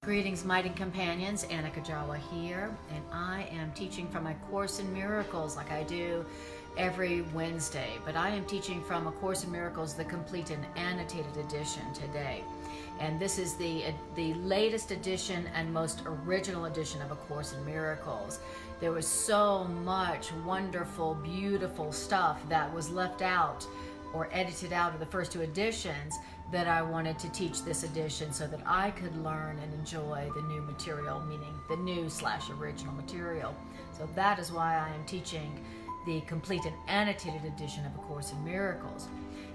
Greetings, mighty companions. Anna Kujawa here, and I am teaching from my Course in Miracles like I do every Wednesday. But I am teaching from A Course in Miracles, the Complete and Annotated Edition today. And this is the latest edition and most original edition of A Course in Miracles. There was so much wonderful, beautiful stuff that was left out or edited out of the first two editions that I wanted to teach this edition so that I could learn and enjoy the new material, meaning the new/original material. So that is why I am teaching the Complete and Annotated Edition of A Course in Miracles.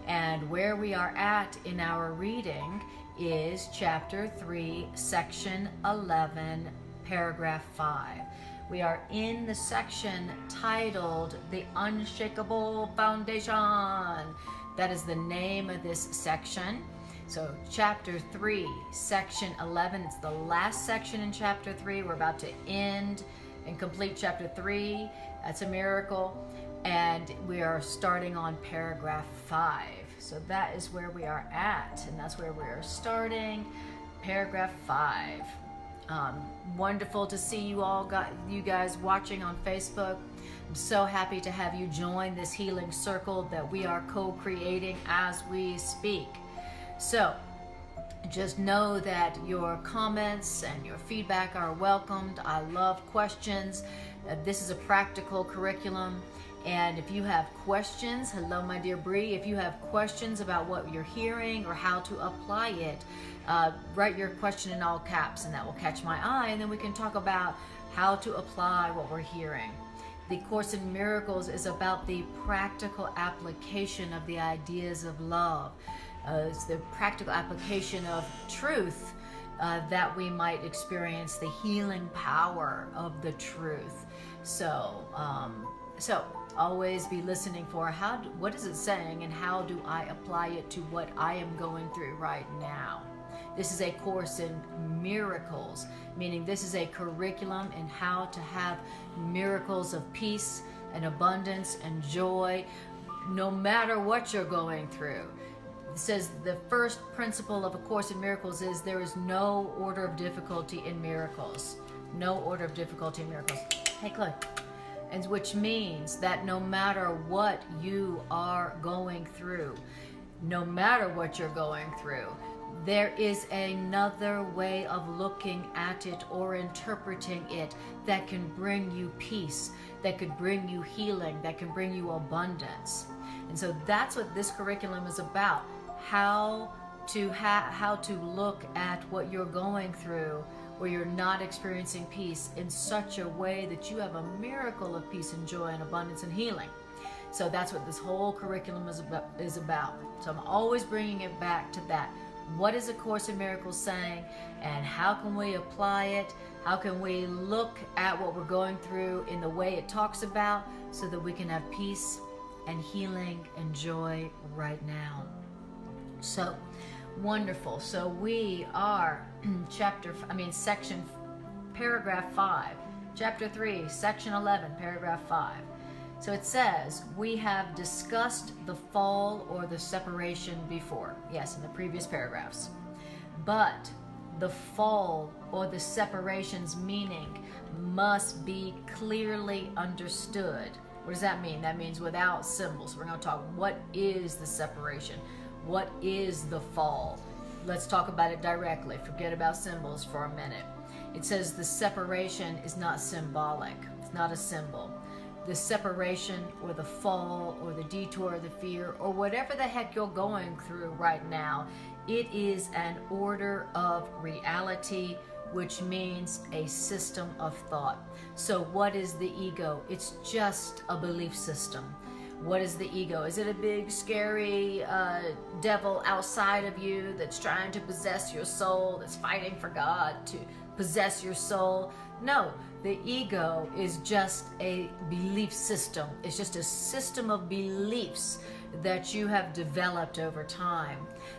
And where we are at in our reading is Chapter 3, Section 11, Paragraph 5. We are in the section titled The Unshakable Foundation. That is the name of this section. So Chapter 3, Section 11, it's the last section in Chapter 3. We're about to end and complete Chapter 3. That's a miracle. And we are starting on Paragraph 5. So that is where we are at, and that's where we are starting, Paragraph 5. Wonderful to see you all, you guys watching on Facebook. I'm so happy to have you join this healing circle that we are co-creating as we speak. So just know that your comments and your feedback are welcomed. I love questions. This is a practical curriculum. And if you have questions, hello my dear Bree, if you have questions about what you're hearing or how to apply it, write your question in all caps and that will catch my eye, and then we can talk about how to apply what we're hearing. The Course in Miracles is about the practical application of the ideas of love. It's the practical application of truth that we might experience the healing power of the truth. So always be listening for what is it saying and how do I apply it to what I am going through right now. This is a Course in Miracles, meaning this is a curriculum in how to have miracles of peace and abundance and joy no matter what you're going through. It says the first principle of A Course in Miracles is there is no order of difficulty in miracles. No order of difficulty in miracles. Hey, Chloe. And which means that no matter what you are going through, no matter what you're going through, there is another way of looking at it or interpreting it that can bring you peace, that could bring you healing, that can bring you abundance. And so that's what this curriculum is about, how to look at what you're going through where you're not experiencing peace in such a way that you have a miracle of peace and joy and abundance and healing. So that's what this whole curriculum is about. So I'm always bringing it back to that. What is A Course in Miracles saying, and how can we apply it? How can we look at what we're going through in the way it talks about so that we can have peace and healing and joy right now? So wonderful. So we are section, paragraph 5, chapter 3, section 11, paragraph 5. So it says, we have discussed the fall or the separation before. Yes, in the previous paragraphs. But the fall or the separation's meaning must be clearly understood. What does that mean? That means without symbols. We're going to talk, what is the separation? What is the fall? Let's talk about it directly. Forget about symbols for a minute. It says the separation is not symbolic. It's not a symbol. The separation or the fall or the detour or the fear or whatever the heck you're going through right now, it is an order of reality, which means a system of thought. So what is the ego? It's just a belief system. What is the ego? Is it a big, scary devil outside of you that's trying to possess your soul, that's fighting for God to possess your soul? No, the ego is just a belief system. It's just a system of beliefs that you have developed over time.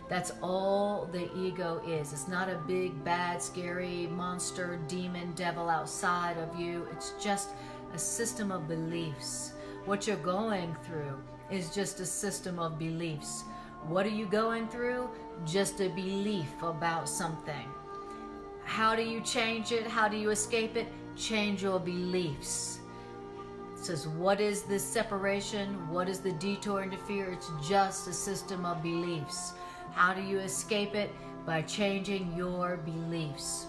That's all the ego is. It's not a big, bad, scary monster, demon, devil outside of you. It's just a system of beliefs. What you're going through is just a system of beliefs. What are you going through? Just a belief about something. how do you change it? How do you escape it? Change your beliefs. It says, what is this separation? What is the detour into fear? It's just a system of beliefs. How do you escape it? By changing your beliefs.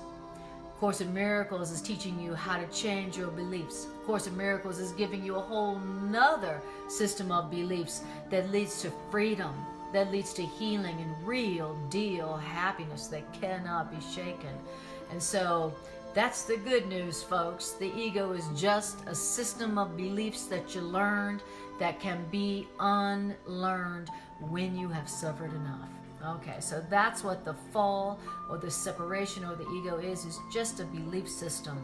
Course in Miracles is teaching you how to change your beliefs. Course in Miracles is giving you a whole nother system of beliefs that leads to freedom, that leads to healing and real deal happiness that cannot be shaken. And so that's the good news, folks. The ego is just a system of beliefs that you learned that can be unlearned when you have suffered enough. Okay, so that's what the fall or the separation or the ego is just a belief system.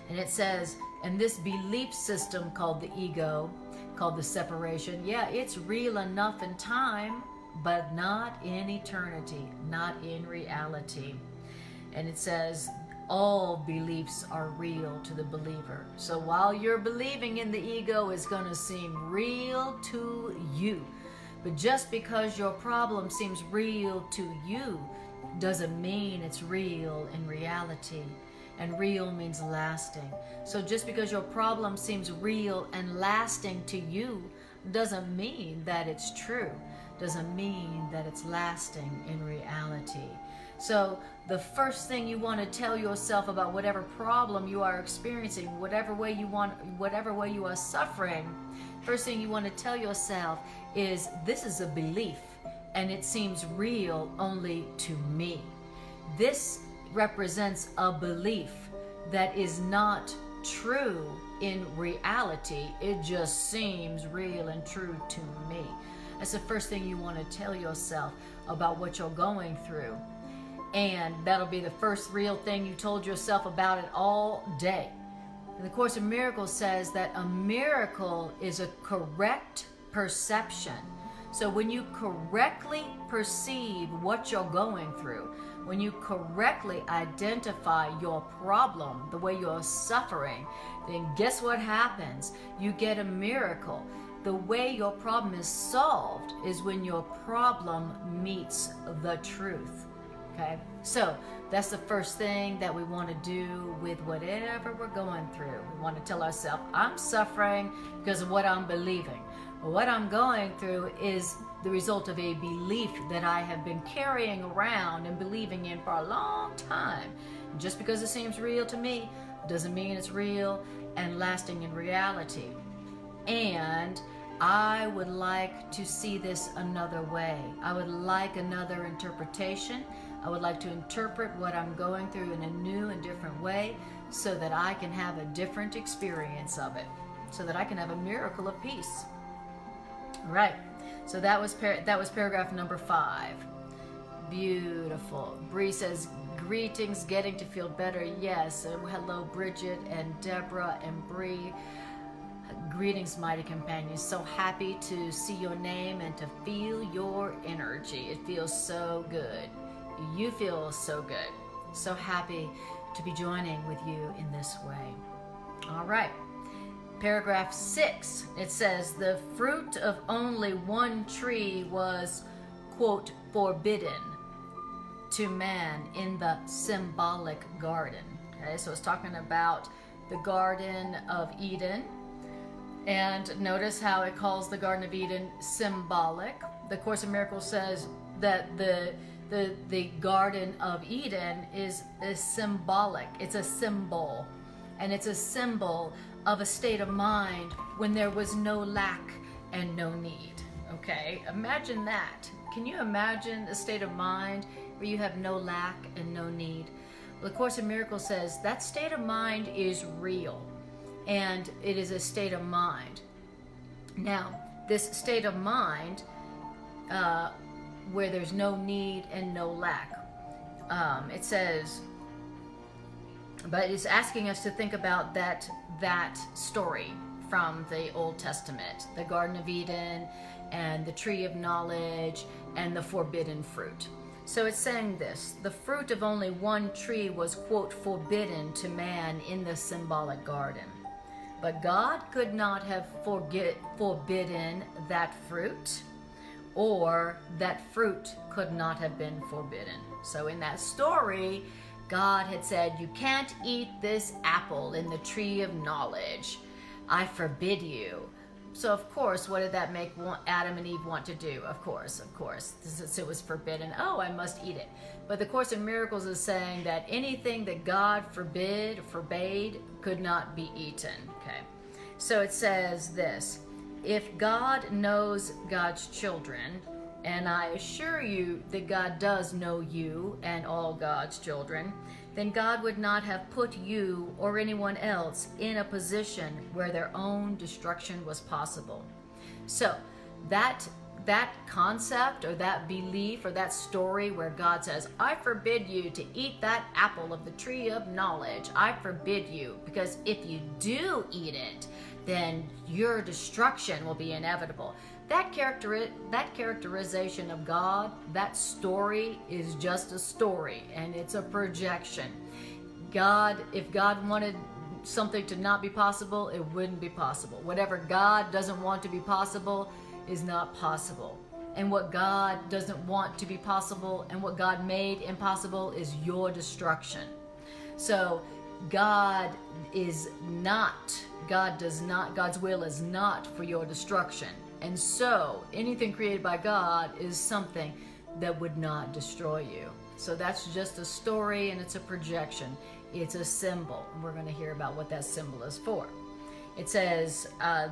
And it says, and this belief system called the ego, called the separation, yeah, it's real enough in time, but not in eternity, not in reality. And it says, all beliefs are real to the believer. So while you're believing in the ego, it's going to seem real to you. But just because your problem seems real to you doesn't mean it's real in reality. And real means lasting. So just because your problem seems real and lasting to you doesn't mean that it's true. Doesn't mean that it's lasting in reality. So the first thing you want to tell yourself about whatever problem you are experiencing, whatever way you are suffering, first thing you want to tell yourself is, this is a belief and it seems real only to me. This represents a belief that is not true in reality. It just seems real and true to me. That's the first thing you want to tell yourself about what you're going through. And that'll be the first real thing you told yourself about it all day. And the Course in Miracles says that a miracle is a correct perception. So when you correctly perceive what you're going through, when you correctly identify your problem, the way you're suffering, then guess what happens? You get a miracle. The way your problem is solved is when your problem meets the truth. Okay, so that's the first thing that we want to do with whatever we're going through. We want to tell ourselves, I'm suffering because of what I'm believing. What I'm going through is the result of a belief that I have been carrying around and believing in for a long time. And just because it seems real to me doesn't mean it's real and lasting in reality. And I would like to see this another way. I would like another interpretation. I would like to interpret what I'm going through in a new and different way so that I can have a different experience of it, so that I can have a miracle of peace. All right, so that was paragraph number 5. Beautiful. Bree says, greetings, getting to feel better. Yes. Hello, Bridget and Deborah and Bree. Greetings, mighty companions. So happy to see your name and to feel your energy. It feels so good. You feel so good. So happy to be joining with you in this way. All right. Paragraph 6. It says, the fruit of only one tree was, quote, forbidden to man in the symbolic garden. Okay, so it's talking about the Garden of Eden. And notice how it calls the Garden of Eden symbolic. The Course in Miracles says that the Garden of Eden is symbolic. It's a symbol. And it's a symbol of a state of mind when there was no lack and no need. Okay? Imagine that. Can you imagine a state of mind where you have no lack and no need? The Course in Miracles says that state of mind is real. And it is a state of mind. Now, this state of mind, where there's no need and no lack, it says, but it's asking us to think about that story from the Old Testament, the Garden of Eden and the tree of knowledge and the forbidden fruit. So it's saying this, the fruit of only one tree was, quote, forbidden to man in the symbolic garden. But God could not have forbidden that fruit, or that fruit could not have been forbidden. So in that story, God had said, you can't eat this apple in the tree of knowledge. I forbid you. So of course, what did that make Adam and Eve want to do? Of course, since it was forbidden, I must eat it. But the Course in Miracles is saying that anything that God forbade, could not be eaten. Okay, so it says this: if God knows God's children, and I assure you that God does know you and all God's children, then God would not have put you or anyone else in a position where their own destruction was possible. So that concept or that belief or that story where God says, I forbid you to eat that apple of the tree of knowledge. I forbid you, because if you do eat it, then your destruction will be inevitable. That characterization of God, that story is just a story, and it's a projection. If God wanted something to not be possible, it wouldn't be possible. Whatever God doesn't want to be possible is not possible. And what God doesn't want to be possible and what God made impossible is your destruction. So God's will is not for your destruction. And so anything created by God is something that would not destroy you. So that's just a story, and it's a projection. It's a symbol. We're going to hear about what that symbol is for. It says,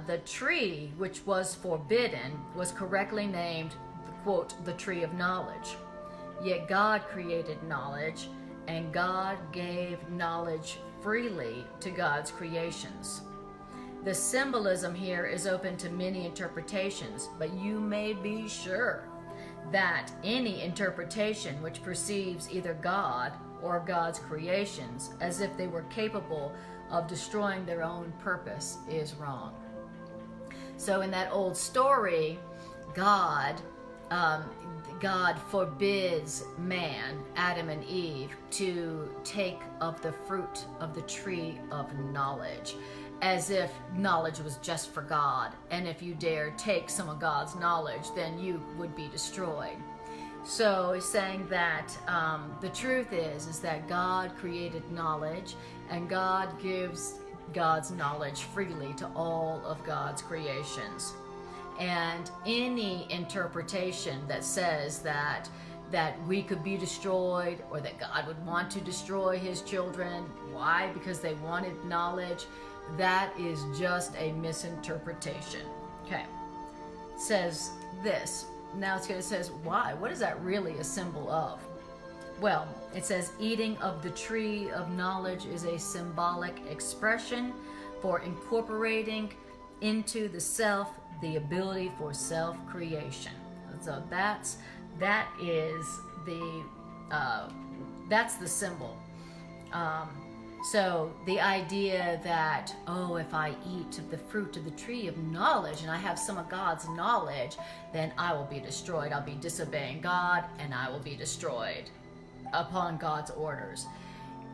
the tree which was forbidden was correctly named, quote, the tree of knowledge. Yet God created knowledge, and God gave knowledge freely to God's creations. The symbolism here is open to many interpretations, but you may be sure that any interpretation which perceives either God or God's creations as if they were capable of destroying their own purpose is wrong. So in that old story, God forbids man, Adam and Eve, to take of the fruit of the tree of knowledge, as if knowledge was just for God, and if you dare take some of God's knowledge, then you would be destroyed. So he's saying that the truth is that God created knowledge, and God gives God's knowledge freely to all of God's creations. And any interpretation that says that we could be destroyed, or that God would want to destroy his children, why? Because they wanted knowledge, that is just a misinterpretation. Okay, it says this. Now it says, why? What is that really a symbol of? Well, it says eating of the tree of knowledge is a symbolic expression for incorporating into the self the ability for self-creation. So that's the symbol. So the idea that, if I eat of the fruit of the tree of knowledge and I have some of God's knowledge, then I will be destroyed. I'll be disobeying God and I will be destroyed upon God's orders.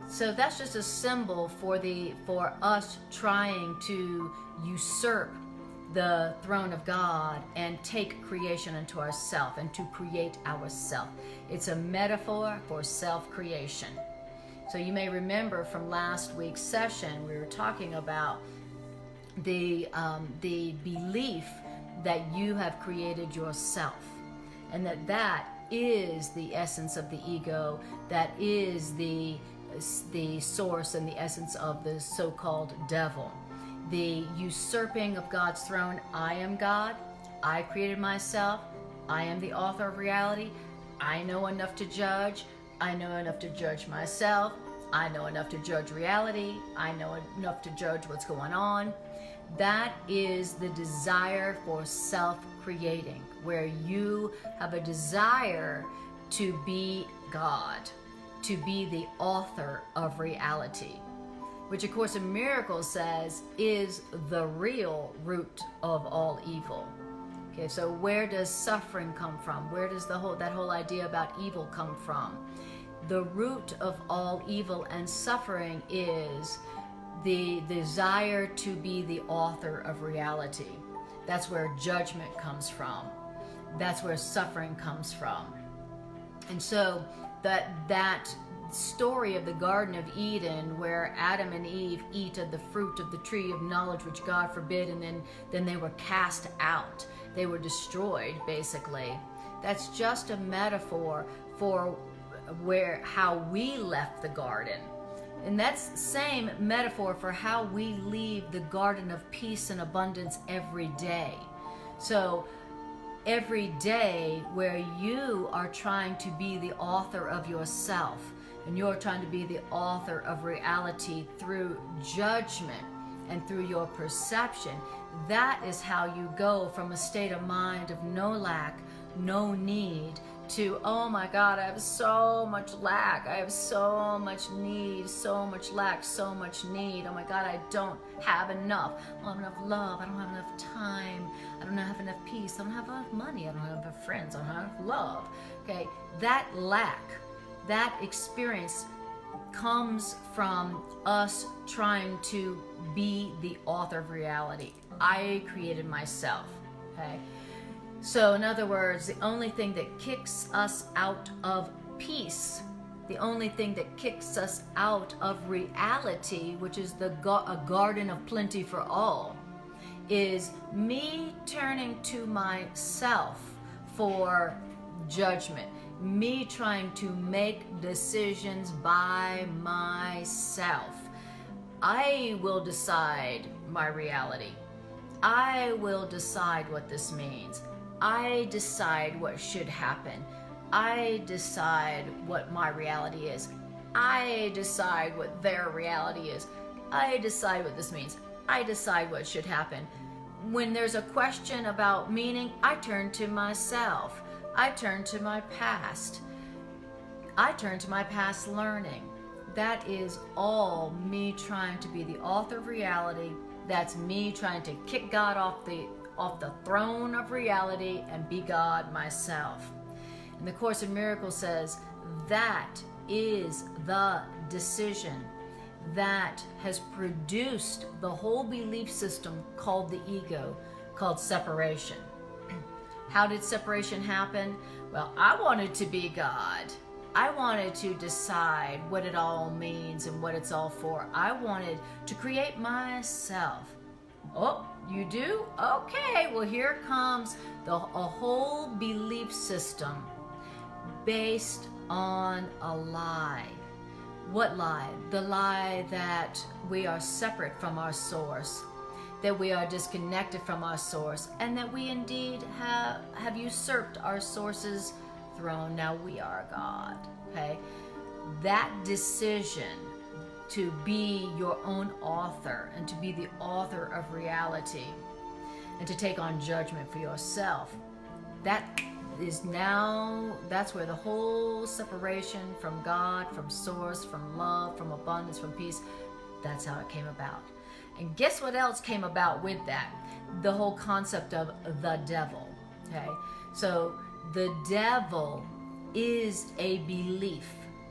So that's just a symbol for us trying to usurp the throne of God and take creation into ourself and to create ourself. It's a metaphor for self-creation. So you may remember from last week's session, we were talking about the belief that you have created yourself, and that is the essence of the ego, that is the source and the essence of the so-called devil. The usurping of God's throne. I am God. I created myself. I am the author of reality. I know enough to judge. I know enough to judge myself. I know enough to judge reality. I know enough to judge what's going on. That is the desire for self-creating, where you have a desire to be God, to be the author of reality, which A Course in Miracles says is the real root of all evil. Okay, so where does suffering come from? Where does that whole idea about evil come from? The root of all evil and suffering is the desire to be the author of reality. That's where judgment comes from. That's where suffering comes from. And so that story of the Garden of Eden, where Adam and Eve eat of the fruit of the tree of knowledge which God forbid, and then they were cast out. They were destroyed, basically. That's just a metaphor for how we left the garden. And that's the same metaphor for how we leave the garden of peace and abundance every day. So every day where you are trying to be the author of yourself, and you're trying to be the author of reality through judgment and through your perception, that is how you go from a state of mind of no lack, no need, to, oh my God, I have so much lack, I have so much need, so much lack, so much need. Oh my God, I don't have enough. I don't have enough love, I don't have enough time, I don't have enough peace, I don't have enough money, I don't have enough friends, I don't have enough love. Okay, that lack, that experience comes from us trying to be the author of reality. I created myself, okay? So in other words, the only thing that kicks us out of peace, the only thing that kicks us out of reality, which is a garden of plenty for all, is me turning to myself for judgment, me trying to make decisions by myself. I will decide my reality. I will decide what this means. I decide what should happen. I decide what my reality is. I decide what their reality is. I decide what this means. I decide what should happen. When there's a question about meaning, I turn to myself. I turn to my past. I turn to my past learning. That is all me trying to be the author of reality. That's me trying to kick God off the throne of reality and be God myself. And the Course in Miracles says that is the decision that has produced the whole belief system called the ego, called separation. How did separation happen? Well, I wanted to be God. I wanted to decide what it all means and what it's all for. I wanted to create myself. Oh, you do? Okay, well here comes a whole belief system based on a lie. What lie? The lie that we are separate from our source, that we are disconnected from our source, and that we indeed have usurped our source's throne. Now we are God, okay? That decision to be your own author and to be the author of reality and to take on judgment for yourself, that's where the whole separation from God, from source, from love, from abundance, from peace, that's how it came about. And guess what else came about with that? The whole concept of the devil, okay? So the devil is a belief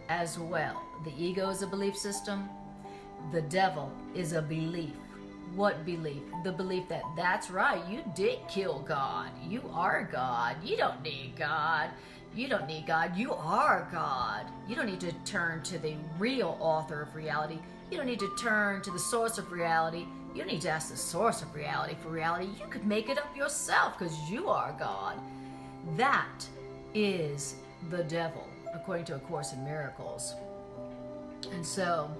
as well. The ego is a belief system. The devil is a belief. What belief? The belief that that's right, you did kill God. You are God. You don't need God. You don't need God. You are God. You don't need to turn to the real author of reality. You don't need to turn to the source of reality. You don't need to ask the source of reality for reality. You could make it up yourself because you are God. That is the devil, according to A Course in Miracles. And so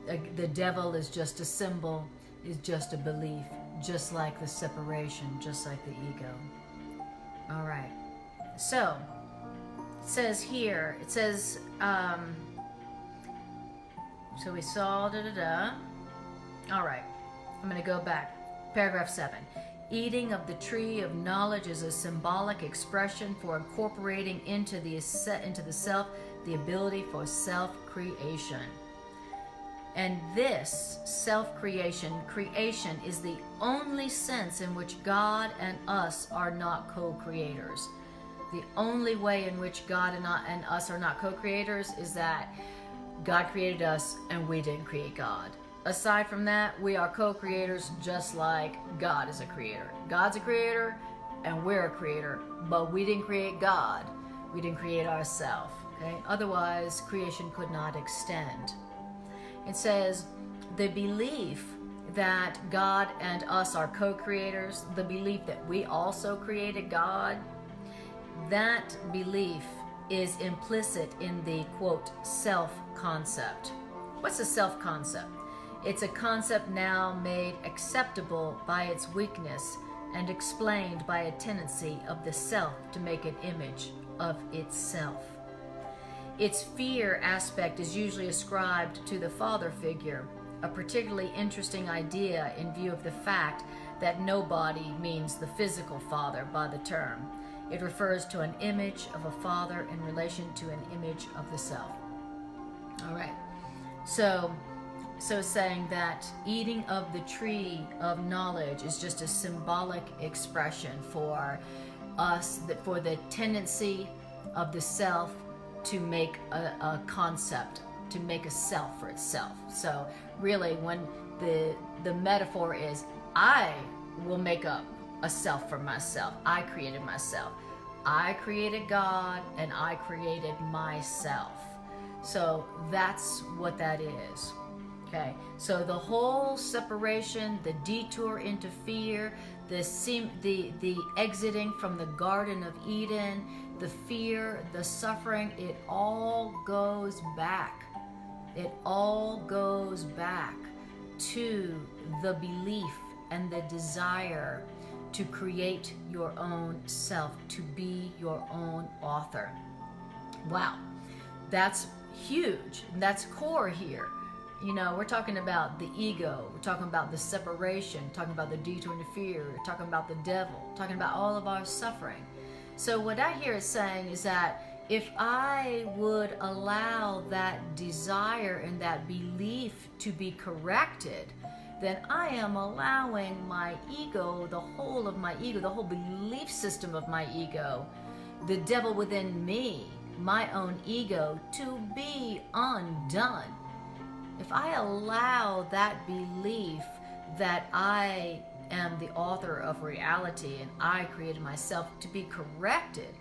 the devil is just a symbol, is just a belief, just like the separation, just like the ego. All right. So it says here, it says, so we saw All right. I'm going to go back. Paragraph 7. Eating of the tree of knowledge is a symbolic expression for incorporating into the self the ability for self-creation. And this self-creation, creation, is the only sense in which God and us are not co-creators. The only way in which God and us are not co-creators is that God created us and we didn't create God. Aside from that, we are co-creators just like God is a creator. God's a creator and we're a creator, but we didn't create God. We didn't create ourselves. Okay? Otherwise, creation could not extend. It says the belief that God and us are co-creators, the belief that we also created God, that belief is implicit in the, quote, self-concept. What's a self-concept? It's a concept now made acceptable by its weakness and explained by a tendency of the self to make an image of itself. Its fear aspect is usually ascribed to the father figure, a particularly interesting idea in view of the fact that no body means the physical father by the term. It refers to an image of a father in relation to an image of the self. All right. So saying that eating of the tree of knowledge is just a symbolic expression for us, for the tendency of the self to make a concept, to make a self for itself. So really, when the metaphor is, I will make up a self for myself. I created myself. I created God and I created myself. So that's what that is. Okay, so the whole separation, the detour into fear, the exiting from the Garden of Eden, the fear, the suffering, it all goes back. It all goes back to the belief and the desire to create your own self, to be your own author. Wow, that's huge. That's core here. You know, we're talking about the ego, we're talking about the separation, talking about the detour into fear, we're talking about the devil, talking about all of our suffering. So what I hear it saying is that if I would allow that desire and that belief to be corrected, then I am allowing my ego, the whole of my ego, the whole belief system of my ego, the devil within me, my own ego, to be undone. If I allow that belief that I am the author of reality and I created myself to be corrected,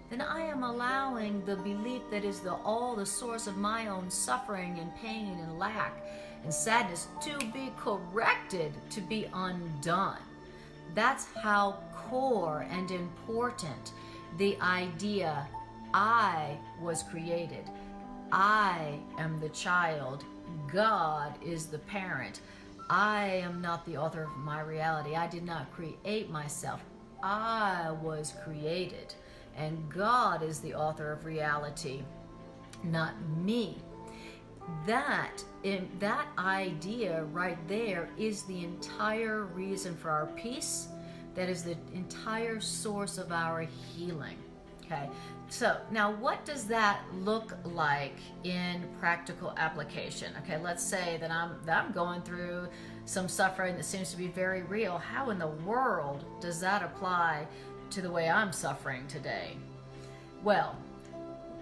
then I am allowing the belief that is all the source of my own suffering and pain and lack and sadness to be corrected, to be undone. That's how core and important the idea I was created. I am the child. God is the parent. I am not the author of my reality. I did not create myself. I was created. And God is the author of reality, not me. That idea right there is the entire reason for our peace. That is the entire source of our healing. Okay, so now what does that look like in practical application? Okay, let's say that I'm going through some suffering that seems to be very real. How in the world does that apply to the way I'm suffering today? Well,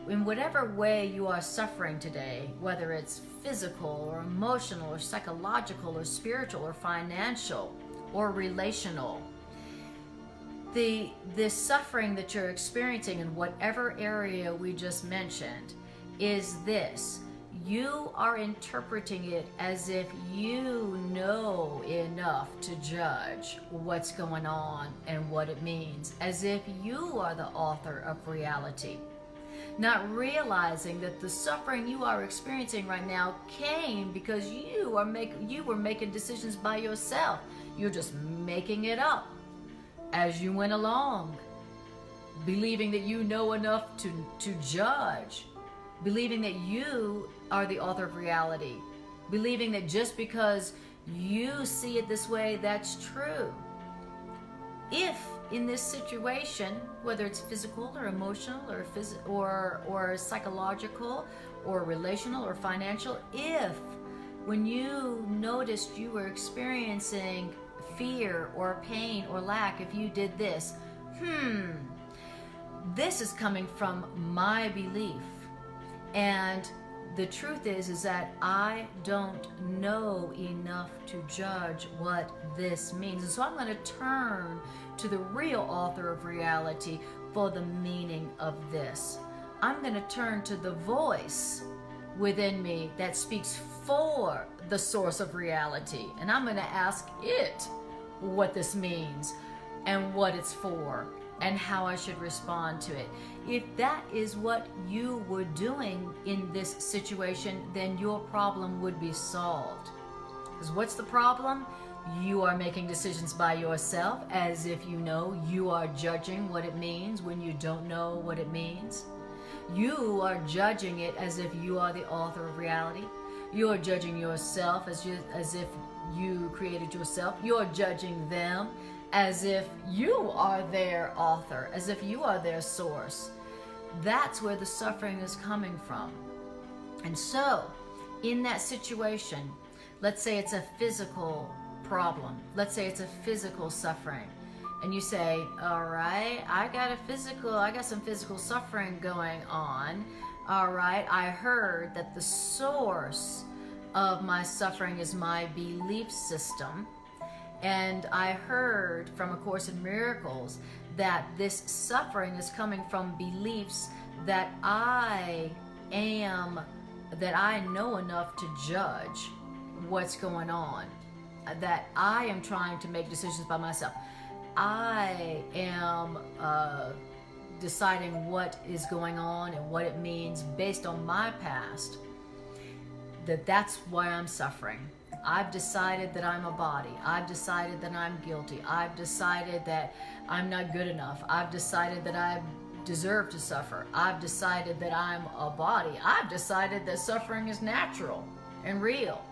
in whatever way you are suffering today, whether it's physical or emotional or psychological or spiritual or financial or relational, the suffering that you're experiencing in whatever area we just mentioned is this. You are interpreting it as if you know enough to judge what's going on and what it means, as if you are the author of reality, not realizing that the suffering you are experiencing right now came because you were making decisions by yourself. You're just making it up as you went along, believing that you know enough to judge, believing that you are the author of reality, believing that just because you see it this way, that's true. If in this situation, whether it's physical or emotional or psychological or relational or financial, if when you noticed you were experiencing fear or pain or lack, if you did this, this is coming from my belief. And the truth is that I don't know enough to judge what this means. And so I'm going to turn to the real author of reality for the meaning of this. I'm going to turn to the voice within me that speaks for the source of reality. And I'm going to ask it what this means and what it's for and how I should respond to it. If that is what you were doing in this situation, then your problem would be solved. Because what's the problem? You are making decisions by yourself as if you know. You are judging what it means when you don't know what it means. You are judging it as if you are the author of reality. You are judging yourself as if you created yourself. You are judging them as if you are their author, as if you are their source. That's where the suffering is coming from. And so, in that situation, let's say it's a physical problem. Let's say it's a physical suffering. And you say, all right, I got some physical suffering going on. All right, I heard that the source of my suffering is my belief system. And I heard from A Course in Miracles that this suffering is coming from beliefs that I know enough to judge what's going on, that I am trying to make decisions by myself. I am deciding what is going on and what it means based on my past, that's why I'm suffering. I've decided that I'm a body. I've decided that I'm guilty. I've decided that I'm not good enough. I've decided that I deserve to suffer. I've decided that I'm a body. I've decided that suffering is natural and real.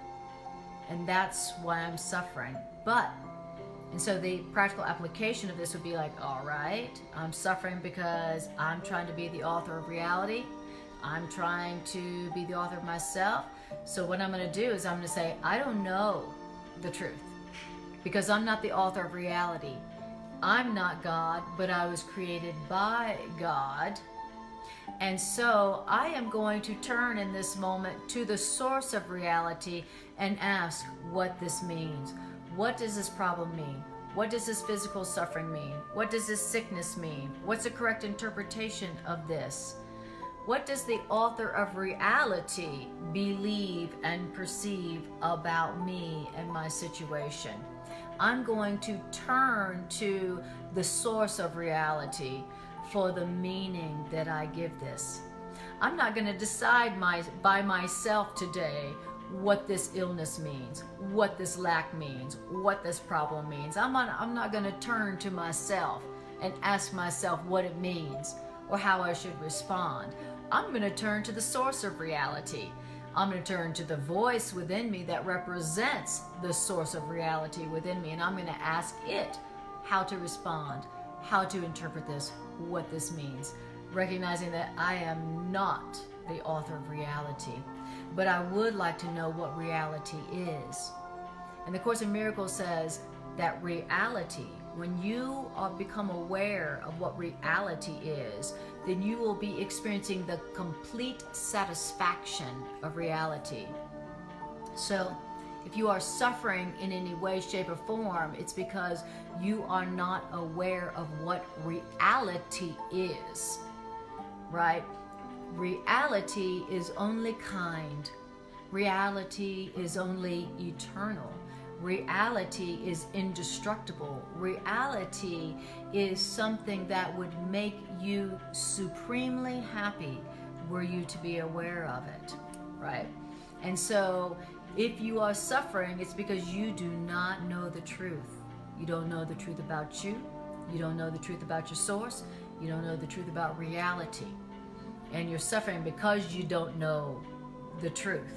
And that's why I'm suffering. And so the practical application of this would be like, all right, I'm suffering because I'm trying to be the author of reality. I'm trying to be the author of myself. So what I'm going to do is I'm going to say, I don't know the truth because I'm not the author of reality. I'm not God, but I was created by God. And so I am going to turn in this moment to the source of reality and ask what this means. What does this problem mean? What does this physical suffering mean? What does this sickness mean? What's the correct interpretation of this? What does the author of reality believe and perceive about me and my situation? I'm going to turn to the source of reality for the meaning that I give this. I'm not going to decide by myself today what this illness means, what this lack means, what this problem means. I'm not going to turn to myself and ask myself what it means or how I should respond. I'm going to turn to the source of reality. I'm going to turn to the voice within me that represents the source of reality within me, and I'm going to ask it how to respond, how to interpret this, what this means, recognizing that I am not the author of reality, but I would like to know what reality is. And the Course in Miracles says that reality, when you become aware of what reality is, then you will be experiencing the complete satisfaction of reality. So if you are suffering in any way, shape, or form, it's because you are not aware of what reality is, right? Reality is only kind. Reality is only eternal. Reality is indestructible. Reality is something that would make you supremely happy were you to be aware of it, right? And so if you are suffering, it's because you do not know the truth. You don't know the truth about you. You don't know the truth about your source. You don't know the truth about reality. And you're suffering because you don't know the truth.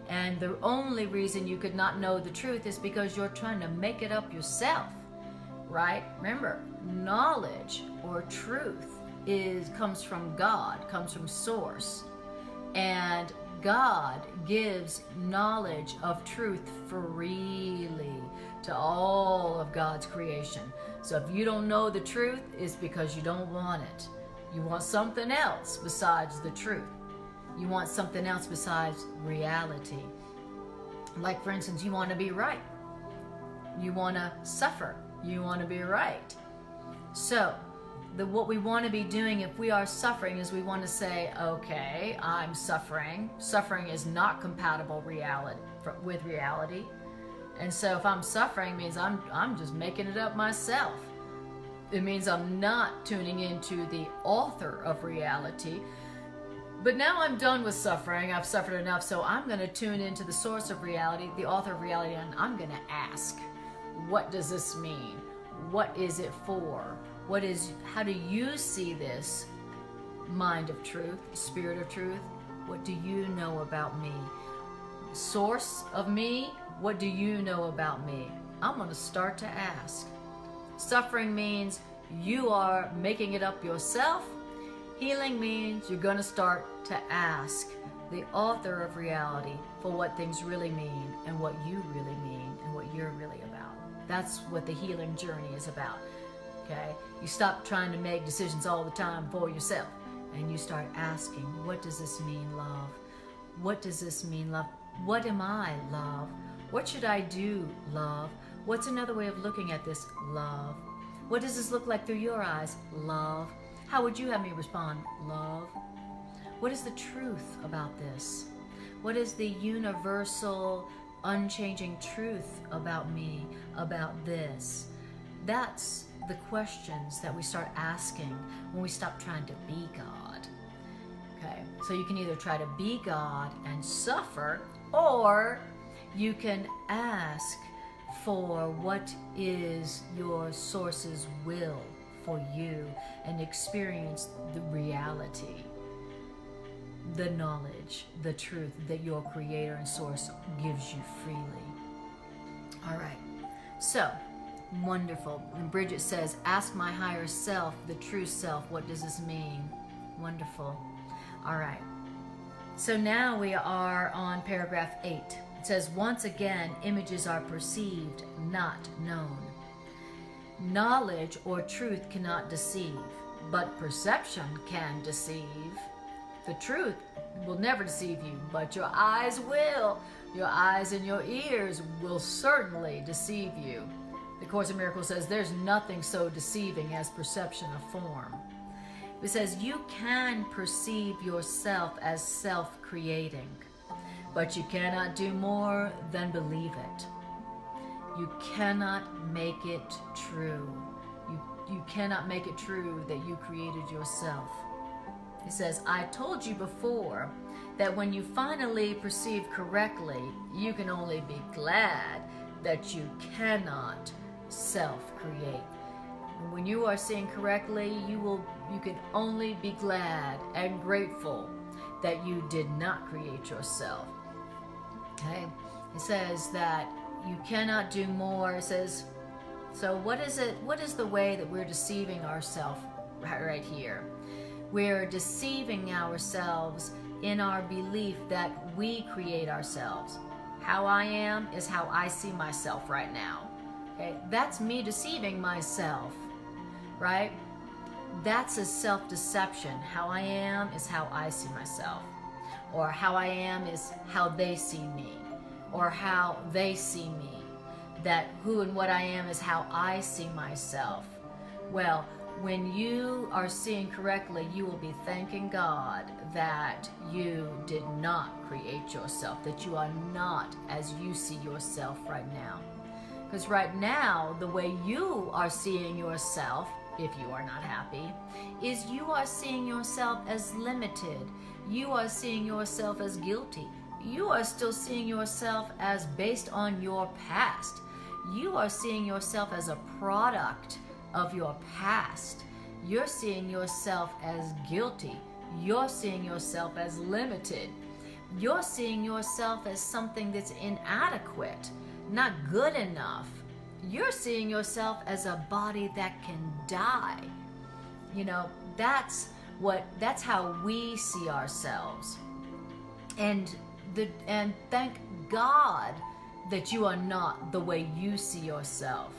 And the only reason you could not know the truth is because you're trying to make it up yourself, right? Remember, knowledge or truth comes from God, comes from source. And God gives knowledge of truth freely to all of God's creation. So if you don't know the truth, it's because you don't want it. You want something else besides the truth. You want something else besides reality. Like, for instance, you want to be right. You want to suffer. You want to be right. So, what we want to be doing if we are suffering is we want to say, okay, I'm suffering. Suffering is not compatible with reality. And so if I'm suffering, it means I'm just making it up myself. It means I'm not tuning into the author of reality. But now I'm done with suffering. I've suffered enough, so I'm going to tune into the source of reality, the author of reality, and I'm going to ask, what does this mean? What is it for? How do you see this mind of truth, spirit of truth? What do you know about me? Source of me, what do you know about me? I'm going to start to ask. Suffering means you are making it up yourself. Healing means you're going to start to ask the author of reality for what things really mean and what you really mean and what you're really about. That's what the healing journey is about. Okay? You stop trying to make decisions all the time for yourself and you start asking, what does this mean, love? What does this mean, love? What am I, love? What should I do, love? What's another way of looking at this, love? What does this look like through your eyes, love? How would you have me respond, love? What is the truth about this? What is the universal, unchanging truth about me, about this? That's the questions that we start asking when we stop trying to be God. Okay, so you can either try to be God and suffer, or you can ask for what is your source's will for you and experience the reality, the knowledge, the truth that your creator and source gives you freely. All right, so wonderful. And Bridget says, ask my higher self, the true self, what does this mean? Wonderful. All right, so now we are on paragraph 8. It says, once again, images are perceived, not known. Knowledge or truth cannot deceive, but perception can deceive. The truth will never deceive you, but your eyes will. Your eyes and your ears will certainly deceive you. The Course in Miracles says there's nothing so deceiving as perception of form. It says you can perceive yourself as self-creating, but you cannot do more than believe it. You cannot make it true. You cannot make it true that you created yourself. He says, I told you before that when you finally perceive correctly, you can only be glad that you cannot self-create. And when you are seeing correctly, you can only be glad and grateful that you did not create yourself. Okay? It says that you cannot do more. It says, so what is it? What is the way that we're deceiving ourselves right here? We're deceiving ourselves in our belief that we create ourselves. How I am is how I see myself right now. Okay? That's me deceiving myself, right? That's a self-deception. How I am is how I see myself. Or how I am is how they see me. Or how they see me. That who and what I am is how I see myself. Well, when you are seeing correctly, you will be thanking God that you did not create yourself, that you are not as you see yourself right now. Because right now, the way you are seeing yourself, if you are not happy, is you are seeing yourself as limited. You are seeing yourself as guilty. You are still seeing yourself as based on your past. You are seeing yourself as a product of your past. You're seeing yourself as guilty. You're seeing yourself as limited. You're seeing yourself as something that's inadequate, not good enough. You're seeing yourself as a body that can die. You know, that's how we see ourselves. And thank God that you are not the way you see yourself.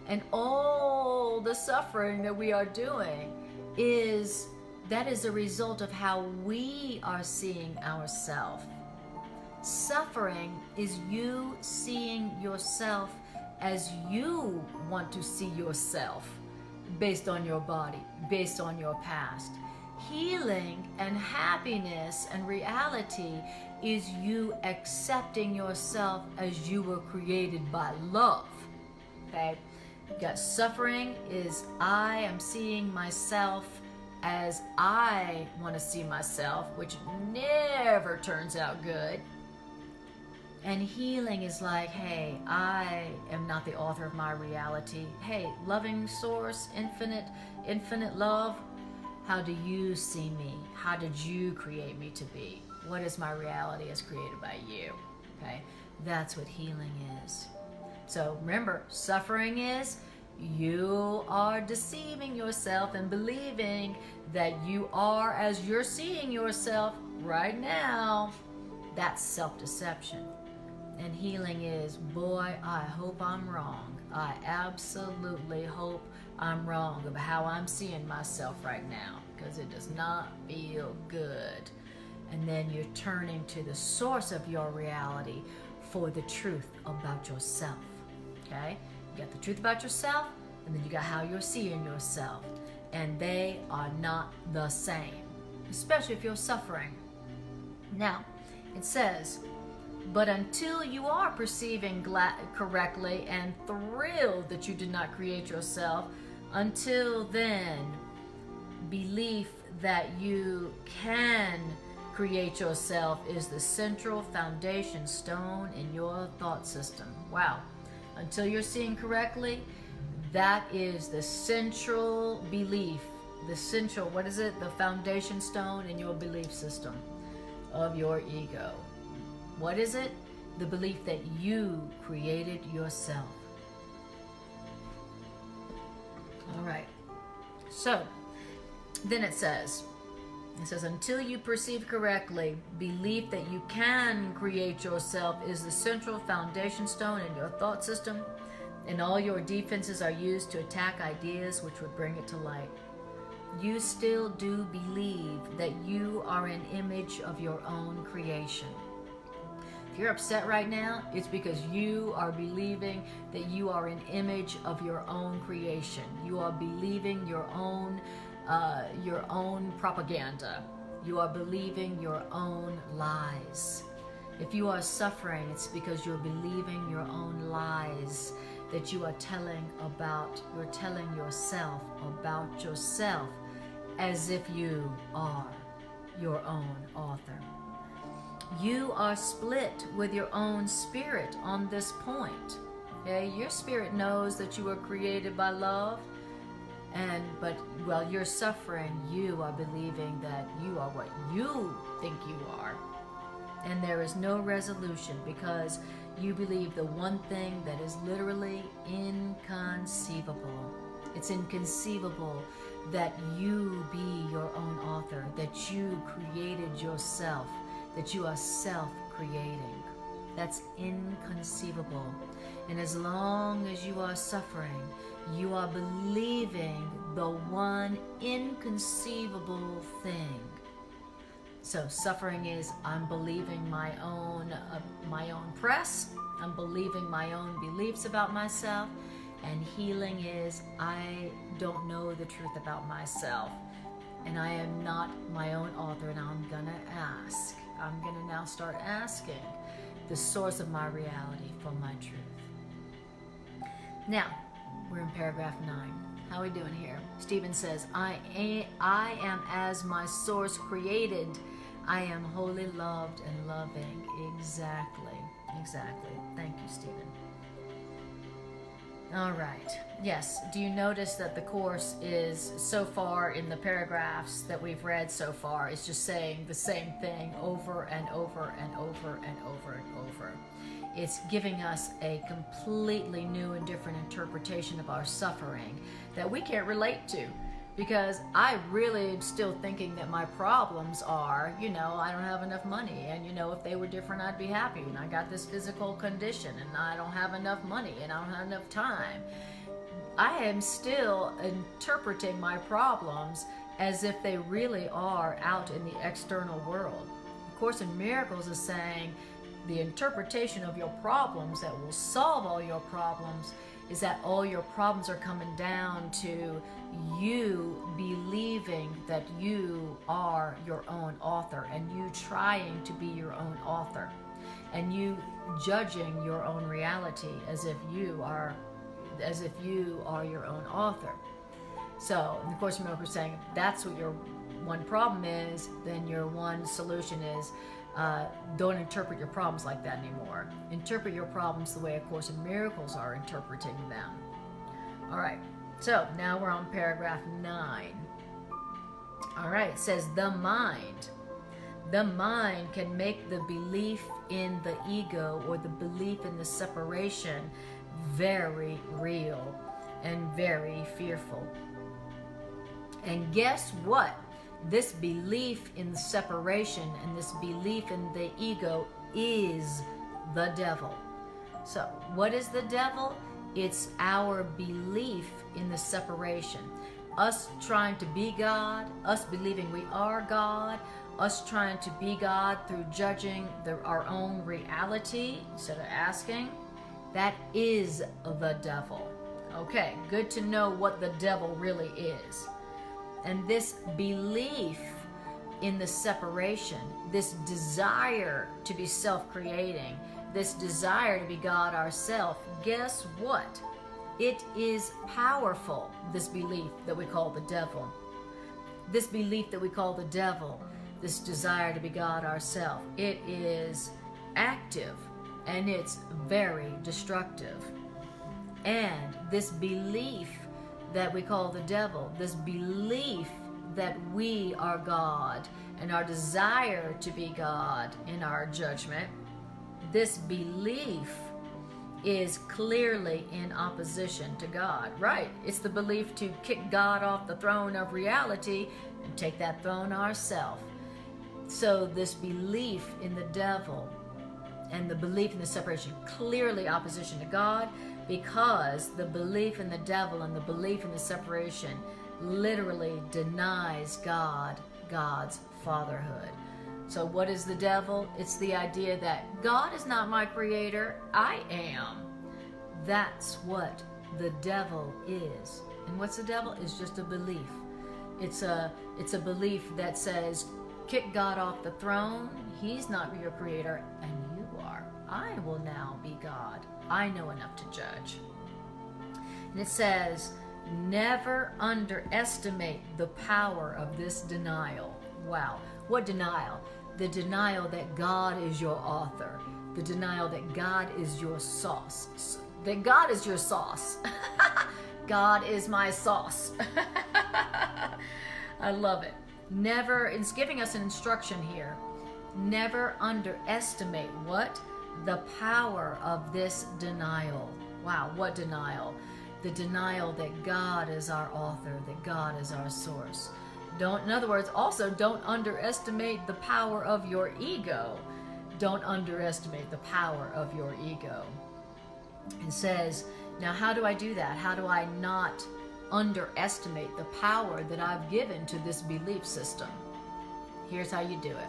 And all the suffering that we are doing is a result of how we are seeing ourselves. Suffering is you seeing yourself as you want to see yourself. based on your body, based on your past. Healing and happiness and reality is you accepting yourself as you were created by love. Okay? You got suffering is I am seeing myself as I want to see myself, which never turns out good. And healing is like, hey, I am not the author of my reality. Hey, loving source, infinite love, how do you see me? How did you create me to be? What is my reality as created by you? Okay, that's what healing is. So remember, suffering is you are deceiving yourself and believing that you are as you're seeing yourself right now. That's self-deception. And healing is, boy, I hope I'm wrong. I absolutely hope I'm wrong about how I'm seeing myself right now, because it does not feel good. And then you're turning to the source of your reality for the truth about yourself. Okay? You got the truth about yourself, and then you got how you're seeing yourself. And they are not the same, especially if you're suffering. Now, it says, but until you are perceiving correctly and thrilled that you did not create yourself, until then, belief that you can create yourself is the central foundation stone in your thought system. Wow. Until you're seeing correctly, that is the central belief, the central, what is it? The foundation stone in your belief system of your ego. What is it? The belief that you created yourself. All right. So, then it says, until you perceive correctly, belief that you can create yourself is the central foundation stone in your thought system, and all your defenses are used to attack ideas which would bring it to light. You still do believe that you are an image of your own creation. If you're upset right now, it's because you are believing that you are an image of your own creation. You are believing your own propaganda. You are believing your own lies. If you are suffering, it's because you're believing your own lies that you are telling yourself about yourself as if you are your own author. You are split with your own spirit on this point. Okay? Your spirit knows that you were created by love, but while you're suffering, you are believing that you are what you think you are. And there is no resolution because you believe the one thing that is literally inconceivable. It's inconceivable that you be your own author, that you created yourself, that you are self-creating. That's inconceivable. And as long as you are suffering, you are believing the one inconceivable thing. So suffering is I'm believing my own press. I'm believing my own beliefs about myself. And healing is I don't know the truth about myself. And I am not my own author. And I'm going to ask. I'm going to now start asking the source of my reality for my truth. Now, we're in paragraph 9. How are we doing here? Stephen says, I am as my source created. I am wholly loved and loving. Exactly. Thank you, Stephen. All right. Yes. Do you notice that the Course is so far in the paragraphs that we've read so far, it's just saying the same thing over and over and over and over and over. It's giving us a completely new and different interpretation of our suffering that we can't relate to, because I really am still thinking that my problems are, I don't have enough money, and if they were different, I'd be happy, and I got this physical condition, and I don't have enough money, and I don't have enough time. I am still interpreting my problems as if they really are out in the external world. The Course in Miracles is saying the interpretation of your problems that will solve all your problems is that all your problems are coming down to you believing that you are your own author, and you trying to be your own author, and you judging your own reality as if you are your own author. So in the Course in Miracles, saying if that's what your one problem is, then your one solution is don't interpret your problems like that anymore. Interpret your problems the way A Course in Miracles are interpreting them. All right, so now we're on paragraph 9. All right, it says the mind can make the belief in the ego or the belief in the separation very real and very fearful. And guess what? This belief in the separation and this belief in the ego is the devil. So what is the devil? It's our belief in the separation. Us trying to be God, us believing we are God, us trying to be God through judging our own reality instead of asking. That is the devil. Okay, good to know what the devil really is. And this belief in the separation, this desire to be self-creating, this desire to be God ourselves, guess what? It is powerful, this belief that we call the devil. This belief that we call the devil, this desire to be God ourselves, it is active and it's very destructive. And this belief that we call the devil, this belief that we are God and our desire to be God in our judgment, this belief is clearly in opposition to God, right? It's the belief to kick God off the throne of reality and take that throne ourselves. So this belief in the devil and the belief in the separation, clearly opposition to God, because the belief in the devil and the belief in the separation literally denies God's fatherhood. So what is the devil? It's the idea that God is not my creator, I am. That's what the devil is. And what's the devil? It's just a belief. It's a belief that says, kick God off the throne, he's not your creator, and you are. I will now be God. I know enough to judge. And it says, never underestimate the power of this denial. Wow. What denial? The denial that God is your author. The denial that God is your sauce. That God is your sauce. God is my sauce. I love it. Never, it's giving us an instruction here. Never underestimate what? The power of this denial. Wow, what denial? The denial that God is our author, that God is our source. In other words, also don't underestimate the power of your ego. Don't underestimate the power of your ego. It says, now how do I do that? How do I not underestimate the power that I've given to this belief system? Here's how you do it.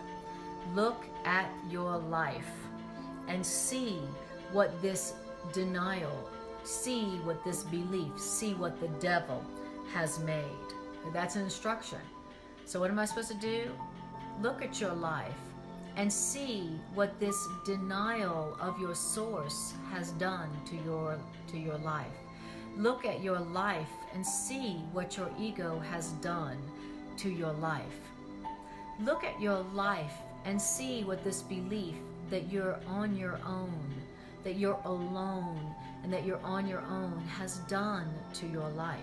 Look at your life and see what this denial, see what this belief, see what the devil has made. That's an instruction. So what am I supposed to do? Look at your life and see what this denial of your source has done to your life. Look at your life and see what your ego has done to your life. Look at your life and see what this belief that you're on your own, that you're alone, and that you're on your own has done to your life.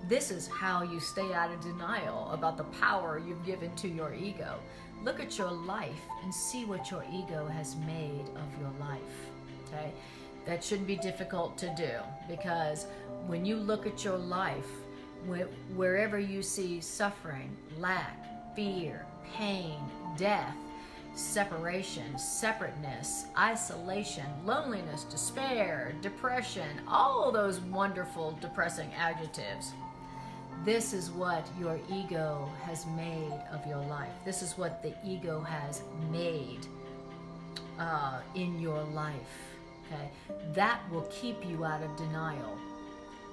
This is how you stay out of denial about the power you've given to your ego. Look at your life and see what your ego has made of your life. Okay? That shouldn't be difficult to do, because when you look at your life, wherever you see suffering, lack, fear, pain, death, separation, separateness, isolation, loneliness, despair, depression, all those wonderful depressing adjectives, this is what your ego has made of your life. This is what the ego has made in your life. Okay, that will keep you out of denial.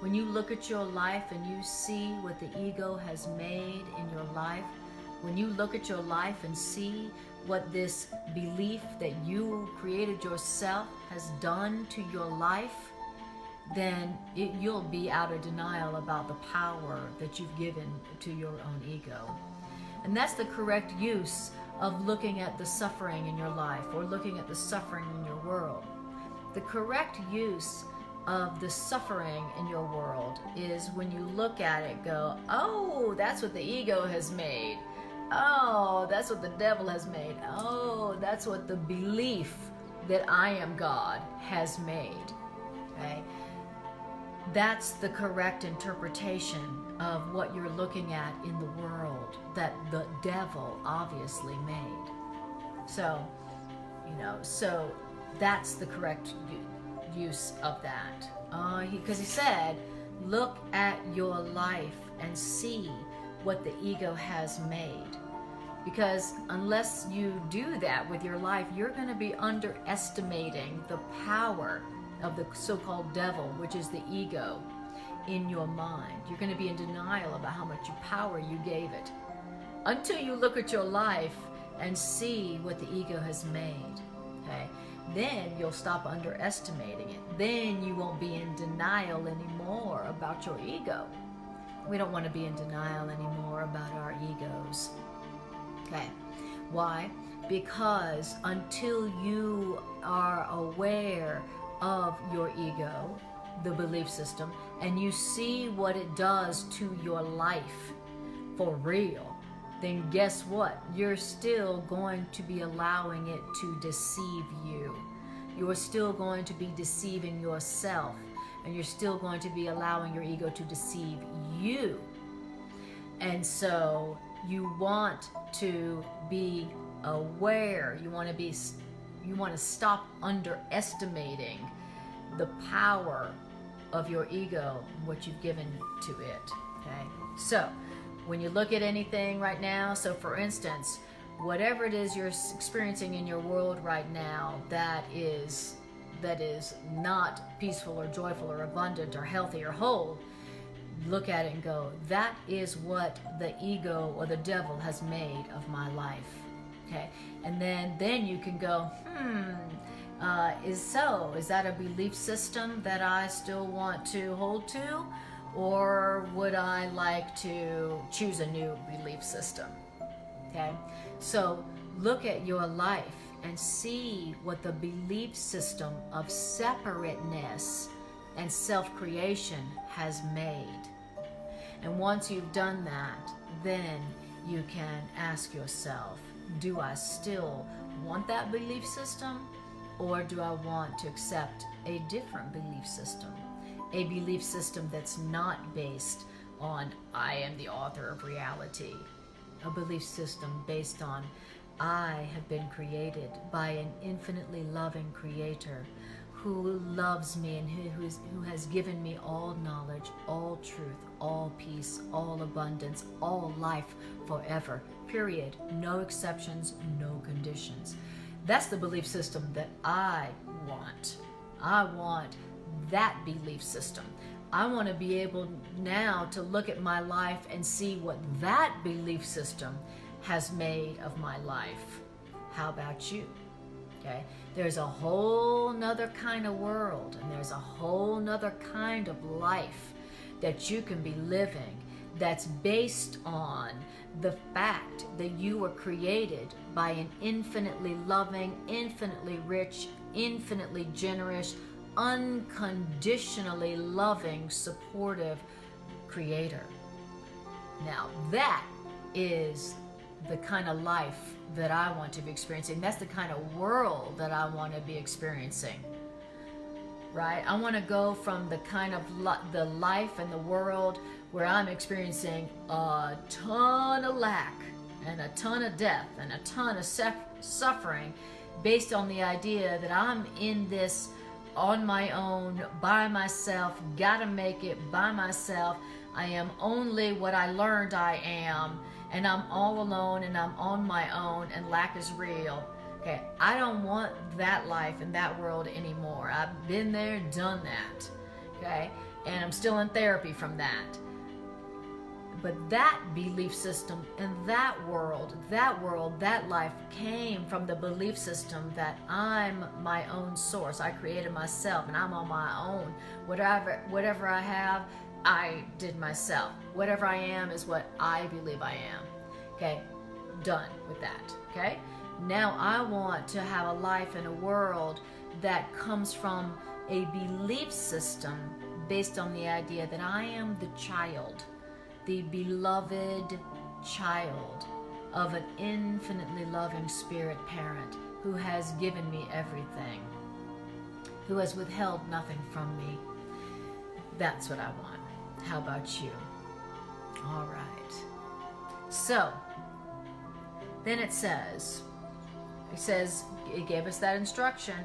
When you look at your life and you see what the ego has made in your life, when you look at your life and see what this belief that you created yourself has done to your life, then you'll be out of denial about the power that you've given to your own ego. And that's the correct use of looking at the suffering in your life or looking at the suffering in your world. The correct use of the suffering in your world is when you look at it, go, oh, that's what the ego has made. Oh, that's what the devil has made. Oh, that's what the belief that I am God has made. Okay? That's the correct interpretation of what you're looking at in the world that the devil obviously made. So, so that's the correct use of that. Because he said, look at your life and see what the ego has made. Because unless you do that with your life, you're going to be underestimating the power of the so-called devil, which is the ego, in your mind. You're going to be in denial about how much power you gave it until you look at your life and see what the ego has made. Okay? Then you'll stop underestimating it. Then you won't be in denial anymore about your ego. We don't want to be in denial anymore about our egos. Okay. Why? Because until you are aware of your ego, the belief system, and you see what it does to your life for real, then guess what? You're still going to be allowing it to deceive you. You're still going to be deceiving yourself, and you're still going to be allowing your ego to deceive you. And so you want to be aware. You want to stop underestimating the power of your ego, what you've given to it. Okay? So when you look at anything right now, so for instance, whatever it is you're experiencing in your world right now that is not peaceful or joyful or abundant or healthy or whole, look at it and go, that is what the ego or the devil has made of my life. Okay? And then you can go, is that a belief system that I still want to hold to? Or would I like to choose a new belief system? Okay? So look at your life and see what the belief system of separateness and self-creation has made. And once you've done that, then you can ask yourself, do I still want that belief system? Or do I want to accept a different belief system? A belief system that's not based on I am the author of reality. A belief system based on I have been created by an infinitely loving creator who loves me and who has given me all knowledge, all truth, all peace, all abundance, all life forever. Period. No exceptions, no conditions. That's the belief system that I want. I want that belief system. I want to be able now to look at my life and see what that belief system has made of my life. How about you? Okay? There's a whole nother kind of world, and there's a whole nother kind of life that you can be living that's based on the fact that you were created by an infinitely loving, infinitely rich, infinitely generous, unconditionally loving, supportive creator. Now that is the kind of life that I want to be experiencing. That's the kind of world that I want to be experiencing. Right? I want to go from the kind of the life and the world where I'm experiencing a ton of lack and a ton of death and a ton of suffering based on the idea that I'm in this on my own, by myself, gotta make it by myself. I am only what I learned I am, and I'm all alone and I'm on my own, and lack is real. Okay, I don't want that life and that world anymore. I've been there, done that. Okay, and I'm still in therapy from that. But that belief system and that world, that life came from the belief system that I'm my own source. I created myself and I'm on my own. Whatever I have, I did myself. Whatever I am is what I believe I am. Okay, done with that. Okay, now I want to have a life in a world that comes from a belief system based on the idea that I am the child, the beloved child of an infinitely loving spirit parent who has given me everything, who has withheld nothing from me. That's what I want. How about you? All right. So, then it says, it gave us that instruction.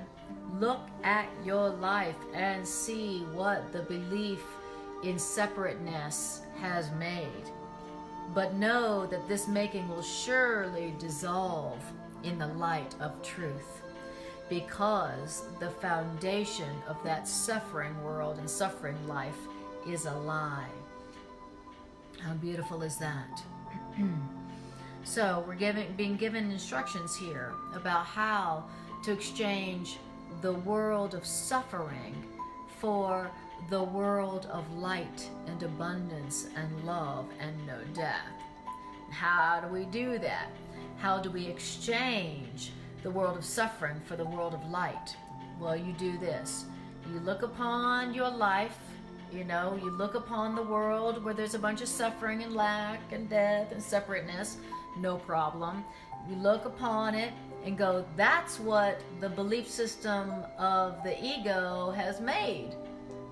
Look at your life and see what the belief in separateness has made. But know that this making will surely dissolve in the light of truth, because the foundation of that suffering world and suffering life is a lie. How beautiful is that? So we're being given instructions here about how to exchange the world of suffering for the world of light and abundance and love and no death. How do we do that? How do we exchange the world of suffering for the world of light? Well, you do this. You look upon your life, you look upon the world where there's a bunch of suffering and lack and death and separateness, no problem. You look upon it and go, that's what the belief system of the ego has made.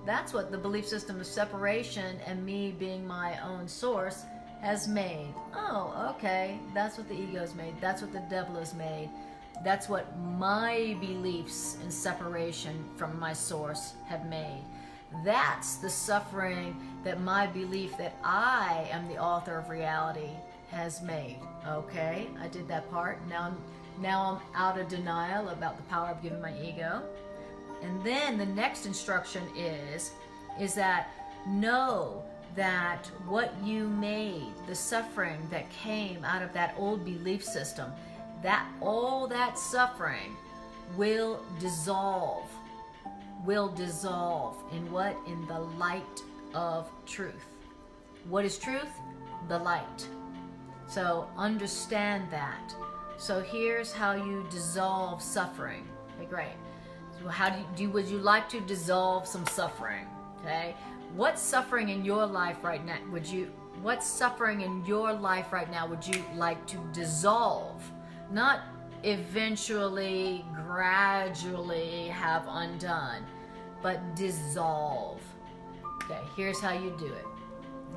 That's what the belief system of separation and me being my own source has made. Oh, okay. That's what the ego has made. That's what the devil has made. That's what my beliefs in separation from my source have made. That's the suffering that my belief that I am the author of reality has made. Okay, I did that part. Now I'm out of denial about the power I've given my ego. And then the next instruction is that know that what you made, the suffering that came out of that old belief system, that all that suffering will dissolve in what? In the light of truth. What is truth? The light. So understand that. So here's how you dissolve suffering. Okay, great. So would you like to dissolve some suffering? Okay. What suffering in your life right now would you like to dissolve? Not eventually, gradually have undone, but dissolve. Okay, here's how you do it.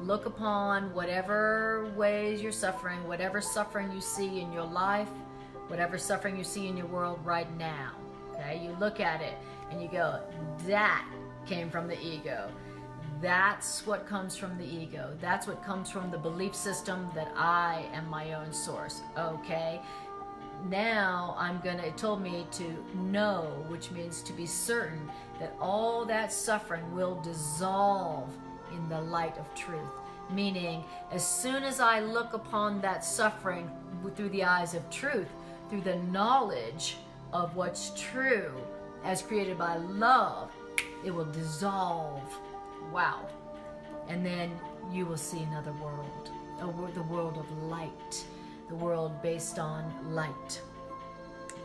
Look upon whatever ways you're suffering, whatever suffering you see in your life, whatever suffering you see in your world right now. Okay, you look at it and you go, that came from the ego. That's what comes from the ego. That's what comes from the belief system that I am my own source. Okay, now it told me to know, which means to be certain that all that suffering will dissolve in the light of truth. Meaning, as soon as I look upon that suffering through the eyes of truth, through the knowledge of what's true as created by love, it will dissolve. Wow. And then you will see another world, the world of light, the world based on light.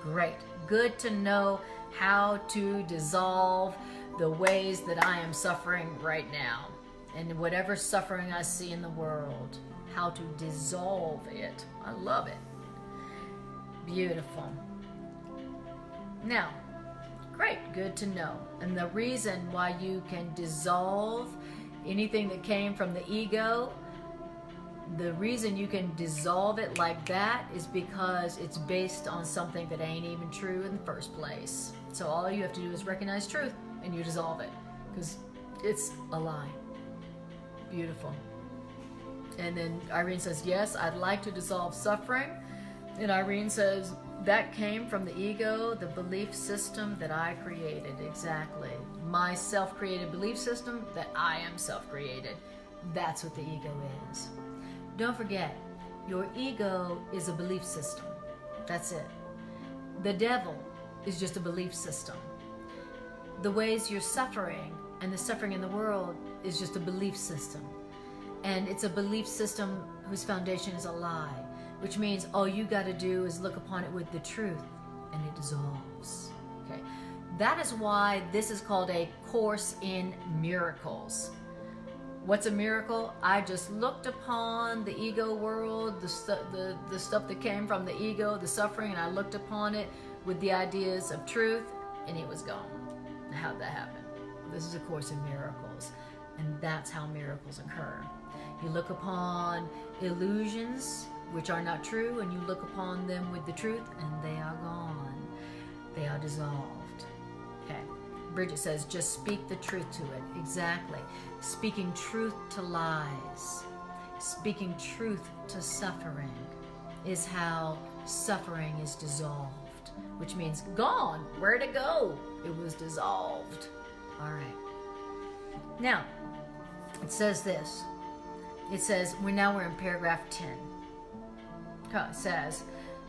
Great. Good to know how to dissolve the ways that I am suffering right now. And whatever suffering I see in the world, how to dissolve it. I love it. Beautiful. Now, great, good to know. And the reason why you can dissolve anything that came from the ego, the reason you can dissolve it like that is because it's based on something that ain't even true in the first place. So all you have to do is recognize truth and you dissolve it because it's a lie. Beautiful. And then Irene says, yes, I'd like to dissolve suffering. And Irene says, That came from the ego, the belief system that I created, exactly. My self-created belief system that I am self-created. That's what the ego is. Don't forget, your ego is a belief system. That's it. The devil is just a belief system. The ways you're suffering and the suffering in the world is just a belief system. And it's a belief system whose foundation is a lie, which means all you got to do is look upon it with the truth and it dissolves. Okay. That is why this is called a Course in Miracles. What's a miracle? I just looked upon the ego world, the stuff that came from the ego, the suffering, and I looked upon it with the ideas of truth, and it was gone. How'd that happen? This is a Course in Miracles, and that's how miracles occur. You look upon illusions, which are not true, and you look upon them with the truth, and they are gone. They are dissolved. Okay. Bridget says, just speak the truth to it. Exactly. Speaking truth to lies, speaking truth to suffering is how suffering is dissolved, which means gone. Where'd it go? It was dissolved. All right. Now, it says this. It says, we're in paragraph 10. It says,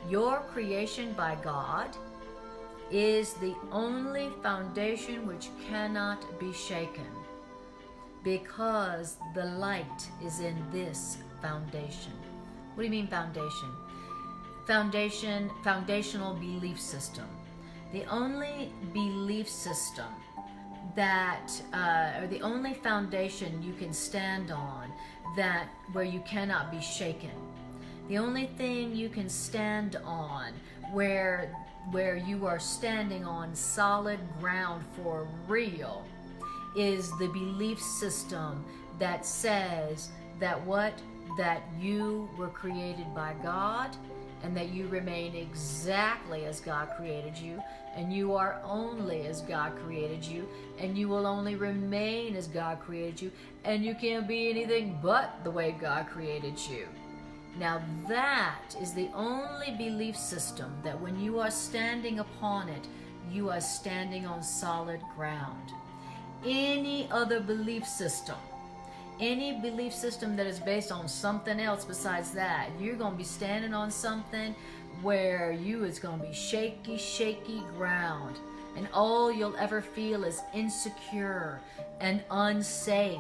your creation by God is the only foundation which cannot be shaken, because the light is in this foundation. What do you mean foundation? Foundational belief system. The only belief system that, or the only foundation you can stand on where you cannot be shaken. The only thing you can stand on where you are standing on solid ground for real is the belief system that says that that you were created by God, and that you remain exactly as God created you, and you are only as God created you, and you will only remain as God created you, and you can't be anything but the way God created you. Now that is the only belief system that when you are standing upon it, you are standing on solid ground. Any other belief system, any belief system that is based on something else besides that, you're going to be standing on something where it's going to be shaky ground. And all you'll ever feel is insecure and unsafe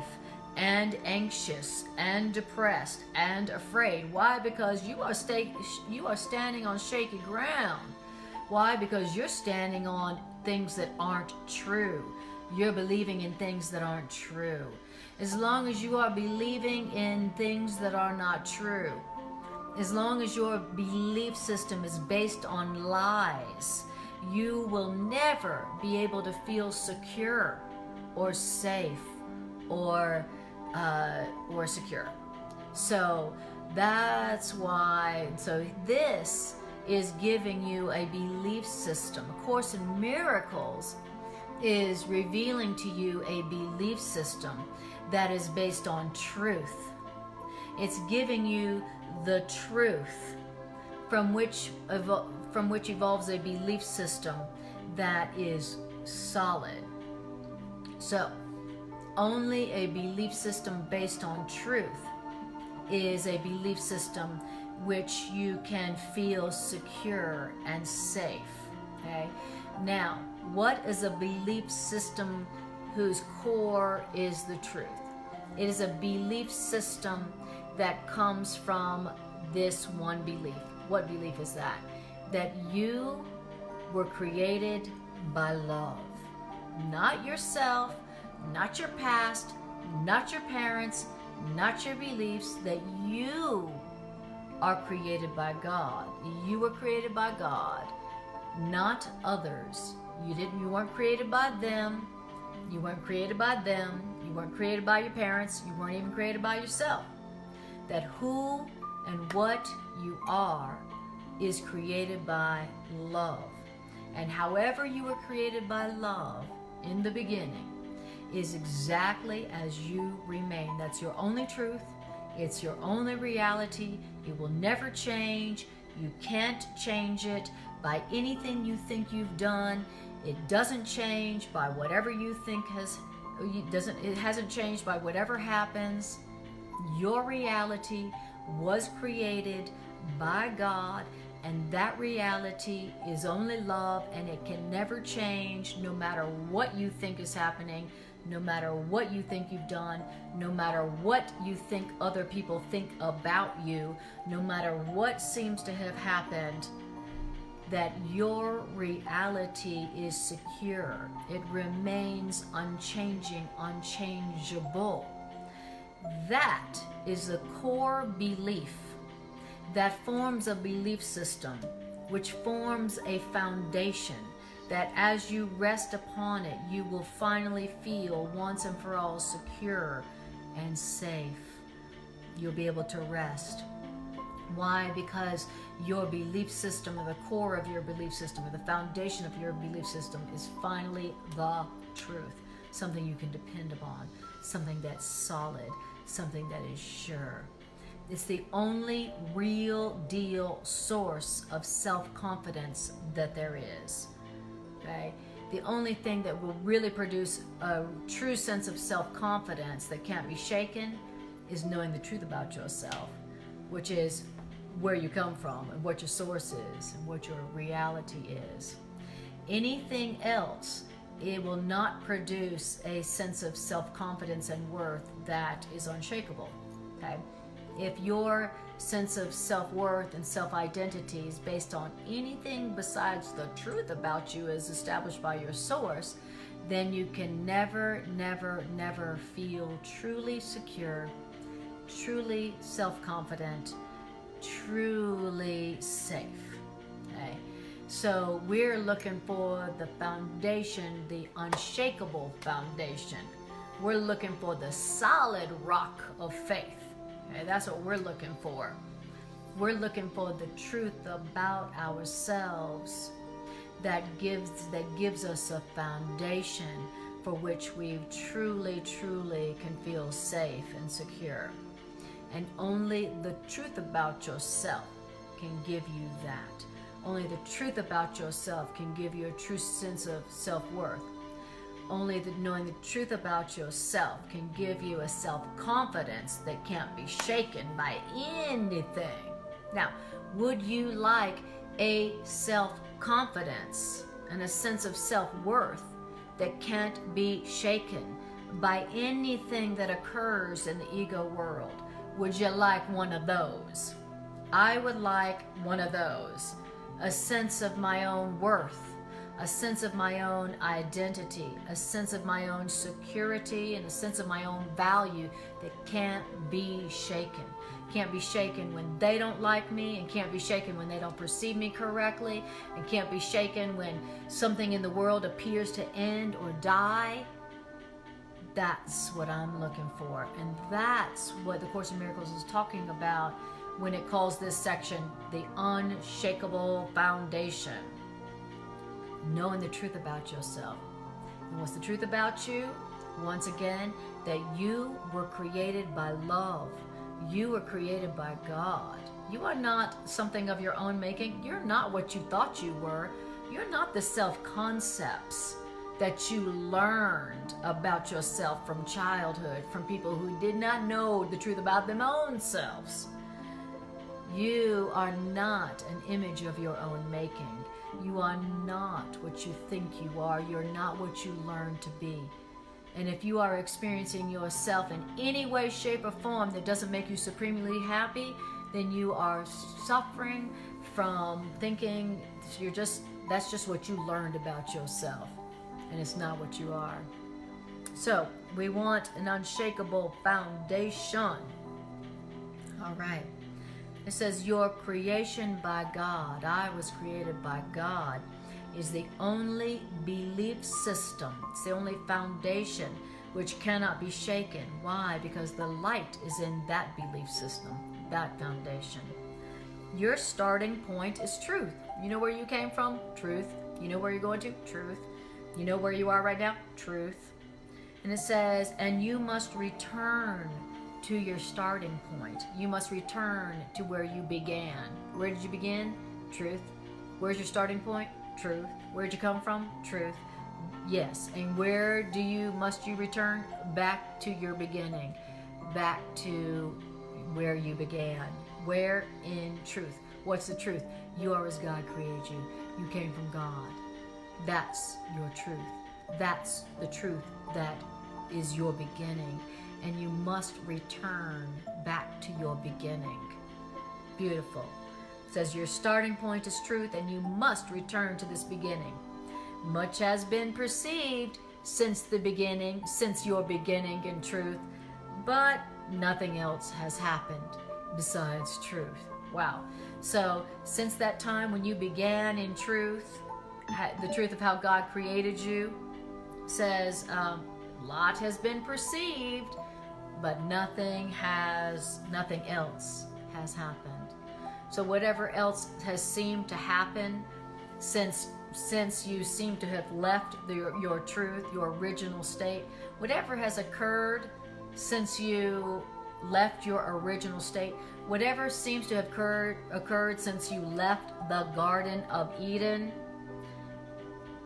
and anxious and depressed and afraid. Why? Because you are standing on shaky ground. Why? Because you're standing on things that aren't true. You're believing in things that aren't true. As long as you are believing in things that are not true, as long as your belief system is based on lies, you will never be able to feel secure or safe or secure. So that's why. So this is giving you a belief system. A Course in Miracles is revealing to you a belief system that is based on truth. It's giving you the truth from which evolves a belief system that is solid. So only a belief system based on truth is a belief system which you can feel secure and safe. Okay? Now, what is a belief system whose core is the truth? It is a belief system that comes from this one belief. What belief is that? That you were created by love. Not yourself, not your past, not your parents, not your beliefs, that you are created by God. You were created by God, not others. You weren't created by them. You weren't created by them. You weren't created by your parents. You weren't even created by yourself. That who and what you are is created by love. And however you were created by love in the beginning is exactly as you remain. That's your only truth. It's your only reality. It will never change. You can't change it. by anything you think you've done. It doesn't change by whatever you think it hasn't changed by whatever happens. Your reality was created by God, and that reality is only love, and it can never change no matter what you think is happening, no matter what you think you've done, no matter what you think other people think about you, no matter what seems to have happened, that your reality is secure. It remains unchanging, unchangeable. That is the core belief that forms a belief system, which forms a foundation that as you rest upon it, you will finally feel once and for all secure and safe. You'll be able to rest. Why? Because your belief system, or the core of your belief system, or the foundation of your belief system is finally the truth. Something you can depend upon, something that's solid, something that is sure. It's the only real deal source of self-confidence that there is. Okay? The only thing that will really produce a true sense of self-confidence that can't be shaken is knowing the truth about yourself, which is where you come from and what your source is and what your reality is. Anything else, it will not produce a sense of self-confidence and worth that is unshakable. Okay? If your sense of self-worth and self-identity is based on anything besides the truth about you as established by your source, then you can never, never, never feel truly secure, truly self-confident, truly safe. Okay? So we're looking for the foundation, the unshakable foundation. We're looking for the solid rock of faith. Okay? That's what we're looking for. We're looking for the truth about ourselves that gives us a foundation for which we truly, truly can feel safe and secure. And only the truth about yourself can give you that. Only the truth about yourself can give you a true sense of self-worth. Only knowing the truth about yourself can give you a self-confidence that can't be shaken by anything. Now, would you like a self-confidence and a sense of self-worth that can't be shaken by anything that occurs in the ego world? Would you like one of those? I would like one of those. A sense of my own worth, a sense of my own identity, a sense of my own security, and a sense of my own value that can't be shaken. Can't be shaken when they don't like me, and can't be shaken when they don't perceive me correctly, and can't be shaken when something in the world appears to end or die. That's what I'm looking for. And that's what the Course in Miracles is talking about when it calls this section the unshakable foundation. Knowing the truth about yourself. And what's the truth about you? Once again, that you were created by love. You were created by God. You are not something of your own making. You're not what you thought you were. You're not the self-concepts that you learned about yourself from childhood, from people who did not know the truth about their own selves. You are not an image of your own making. You are not what you think you are. You're not what you learned to be. And if you are experiencing yourself in any way, shape, or form that doesn't make you supremely happy, then you are suffering from thinking that's just what you learned about yourself. And it's not what you are. So we want an unshakable foundation. All right. It says, your creation by God, I was created by God, is the only belief system. It's the only foundation which cannot be shaken. Why? Because the light is in that belief system, that foundation. Your starting point is truth. You know where you came from? Truth. You know where you're going to? Truth. You know where you are right now? Truth. And it says, and you must return to your starting point. You must return to where you began. Where did you begin? Truth. Where's your starting point? Truth. Where'd you come from? Truth. Yes. And where must you return? Back to your beginning. Back to where you began. Where? In truth. What's the truth? You are as God created you. You came from God. That's your truth. That's the truth that is your beginning. And you must return back to your beginning. Beautiful. It says your starting point is truth, and you must return to this beginning. Much has been perceived since the beginning, since your beginning in truth, but nothing else has happened besides truth. Wow. So since that time when you began in truth, the truth of how God created you, says a lot has been perceived, but nothing else has happened. So whatever else has seemed to happen since you seem to have left your truth, your original state, whatever has occurred since you left your original state, whatever seems to have occurred since you left the Garden of Eden,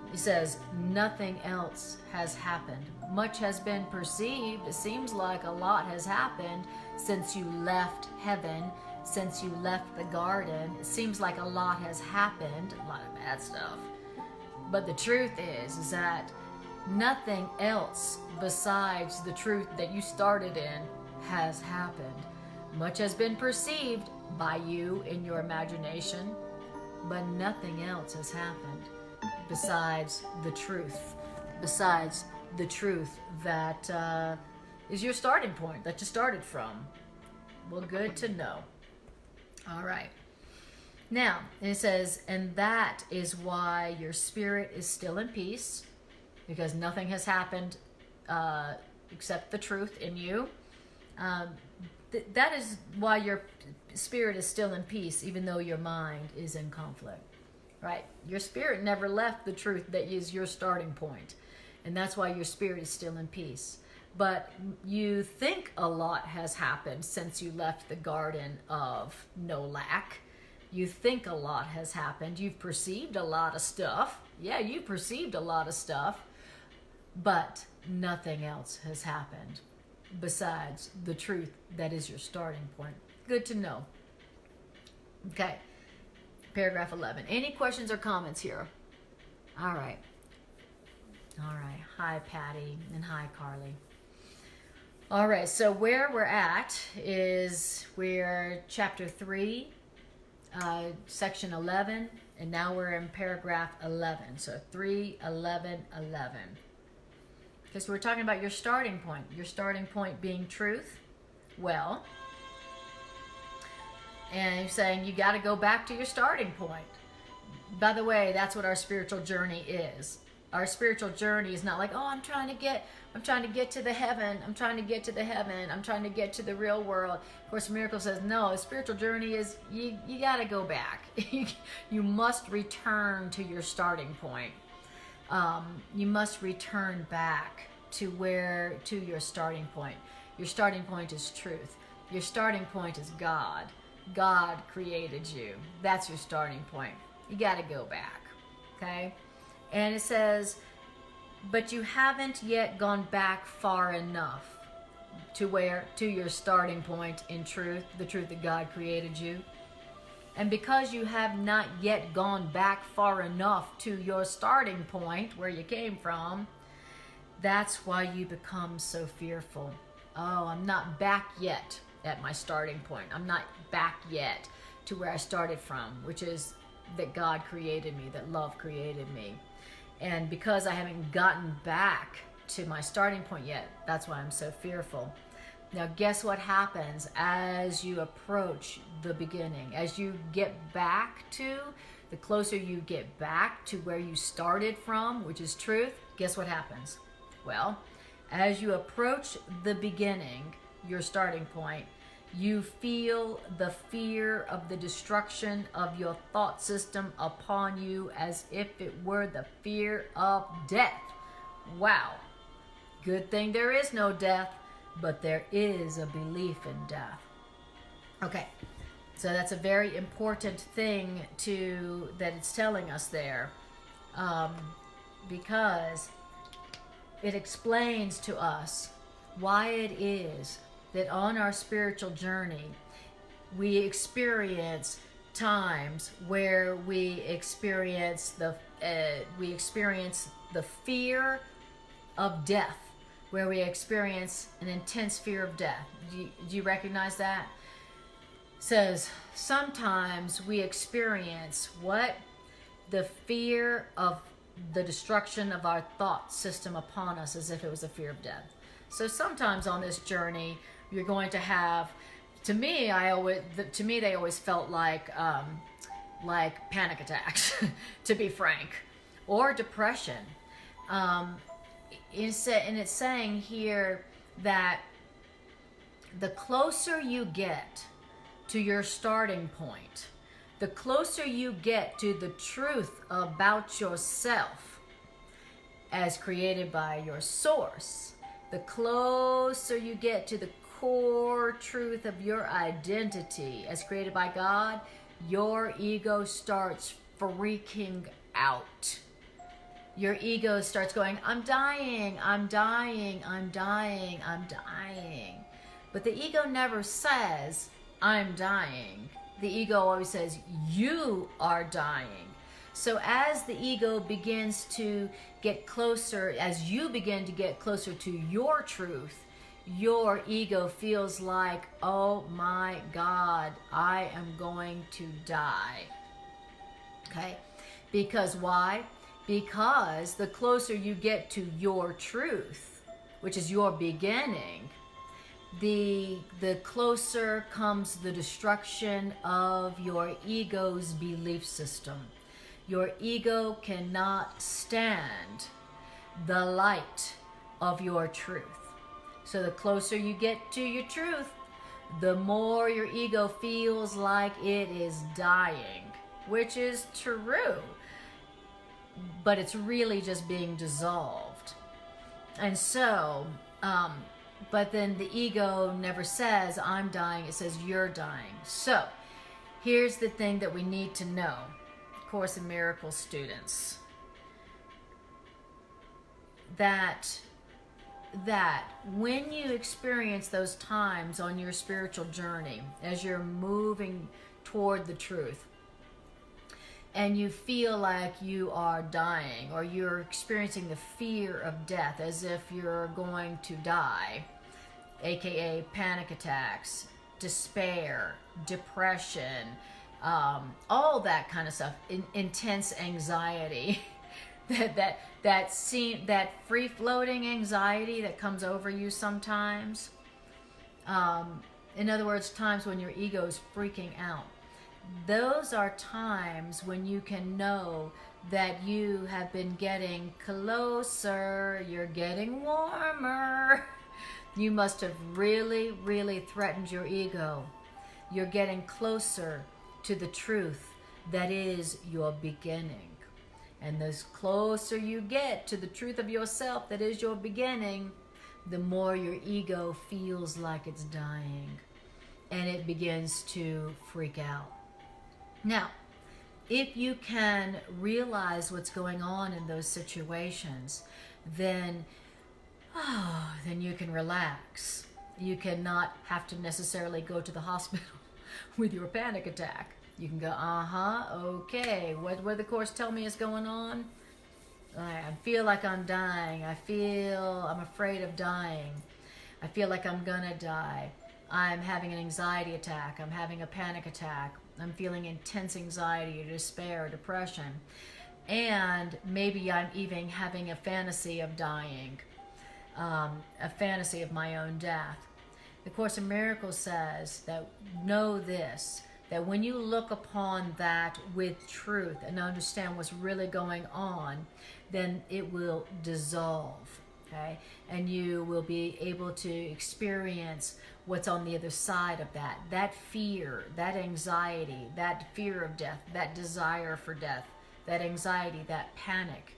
he says nothing else has happened. Much has been perceived. It seems like a lot has happened since you left heaven, since you left the garden. It seems like a lot has happened, a lot of bad stuff. But the truth is that nothing else besides the truth that you started in has happened. Much has been perceived by you in your imagination, but nothing else has happened besides the truth. Besides the truth that is your starting point, that you started from. Well, good to know. All right. Now, it says, and that is why your spirit is still in peace, because nothing has happened except the truth in you. That is why your spirit is still in peace, even though your mind is in conflict. Right? Your spirit never left the truth that is your starting point. And that's why your spirit is still in peace. But you think a lot has happened since you left the garden of no lack. You think a lot has happened. You've perceived a lot of stuff. Yeah, you perceived a lot of stuff. But nothing else has happened besides the truth that is your starting point. Good to know. Okay. Paragraph 11. Any questions or comments here? All right. All right. Hi, Patty, and hi, Carly. All right. So where we're at is we're chapter 3, section 11, and now we're in paragraph 11. So 3, 11, 11. Because we're talking about your starting point. Your starting point being truth. Well, and you're saying you got to go back to your starting point. By the way, that's what our spiritual journey is. Our spiritual journey is not like, oh, I'm trying to get to the heaven. I'm trying to get to the heaven. I'm trying to get to the real world. Of course, Miracle says, no, a spiritual journey is you got to go back. You must return to your starting point. You must return back to your starting point. Your starting point is truth. Your starting point is God. God created you. That's your starting point. You got to go back. Okay? And it says, but you haven't yet gone back far enough to your starting point in truth, the truth that God created you. And because you have not yet gone back far enough to your starting point where you came from, that's why you become so fearful. Oh, I'm not back yet at my starting point. I'm not back yet to where I started from, which is that God created me, that love created me. And because I haven't gotten back to my starting point yet, that's why I'm so fearful. Now, guess what happens as you approach the beginning? As you get back to, the closer you get back to where you started from, which is truth, guess what happens? Well, as you approach the beginning, your starting point, you feel the fear of the destruction of your thought system upon you as if it were the fear of death. Wow. Good thing there is no death, but there is a belief in death. Okay. So that's a very important thing that it's telling us there, because it explains to us why it is that on our spiritual journey we experience times where we experience the fear of death, where we experience an intense fear of death. Do you recognize that? It says sometimes we experience what? The fear of the destruction of our thought system upon us, as if it was a fear of death. So sometimes on this journey you're going to have, to me they always felt like panic attacks, to be frank, or depression. And it's saying here that the closer you get to your starting point, the closer you get to the truth about yourself as created by your source, the closer you get to the core truth of your identity as created by God, your ego starts freaking out. Your ego starts going, I'm dying, I'm dying, I'm dying, I'm dying. But the ego never says, I'm dying. The ego always says, you are dying. So as the ego begins to get closer, as you begin to get closer to your truth, your ego feels like, oh my God, I am going to die. Okay? Because why? Because the closer you get to your truth, which is your beginning, the closer comes the destruction of your ego's belief system. Your ego cannot stand the light of your truth. So the closer you get to your truth, the more your ego feels like it is dying, which is true, but it's really just being dissolved. And so, but then the ego never says, I'm dying, it says, you're dying. So, here's the thing that we need to know, Course in Miracles students, that when you experience those times on your spiritual journey, as you're moving toward the truth, and you feel like you are dying, or you're experiencing the fear of death as if you're going to die, aka panic attacks, despair, depression, all that kind of stuff, intense anxiety, that free-floating anxiety that comes over you sometimes. In other words, times when your ego is freaking out. Those are times when you can know that you have been getting closer, you're getting warmer. You must have really, really threatened your ego. You're getting closer to the truth that is your beginning. And the closer you get to the truth of yourself that is your beginning, the more your ego feels like it's dying. And it begins to freak out. Now, if you can realize what's going on in those situations, then you can relax. You cannot have to necessarily go to the hospital with your panic attack. You can go, okay, what the Course tell me is going on? I feel like I'm dying. I'm afraid of dying. I feel like I'm gonna die. I'm having an anxiety attack. I'm having a panic attack. I'm feeling intense anxiety, despair, depression. And maybe I'm even having a fantasy of dying, a fantasy of my own death. The Course in Miracles says that know this, that when you look upon that with truth and understand what's really going on, then it will dissolve, okay? And you will be able to experience what's on the other side of that. That fear, that anxiety, that fear of death, that desire for death, that anxiety, that panic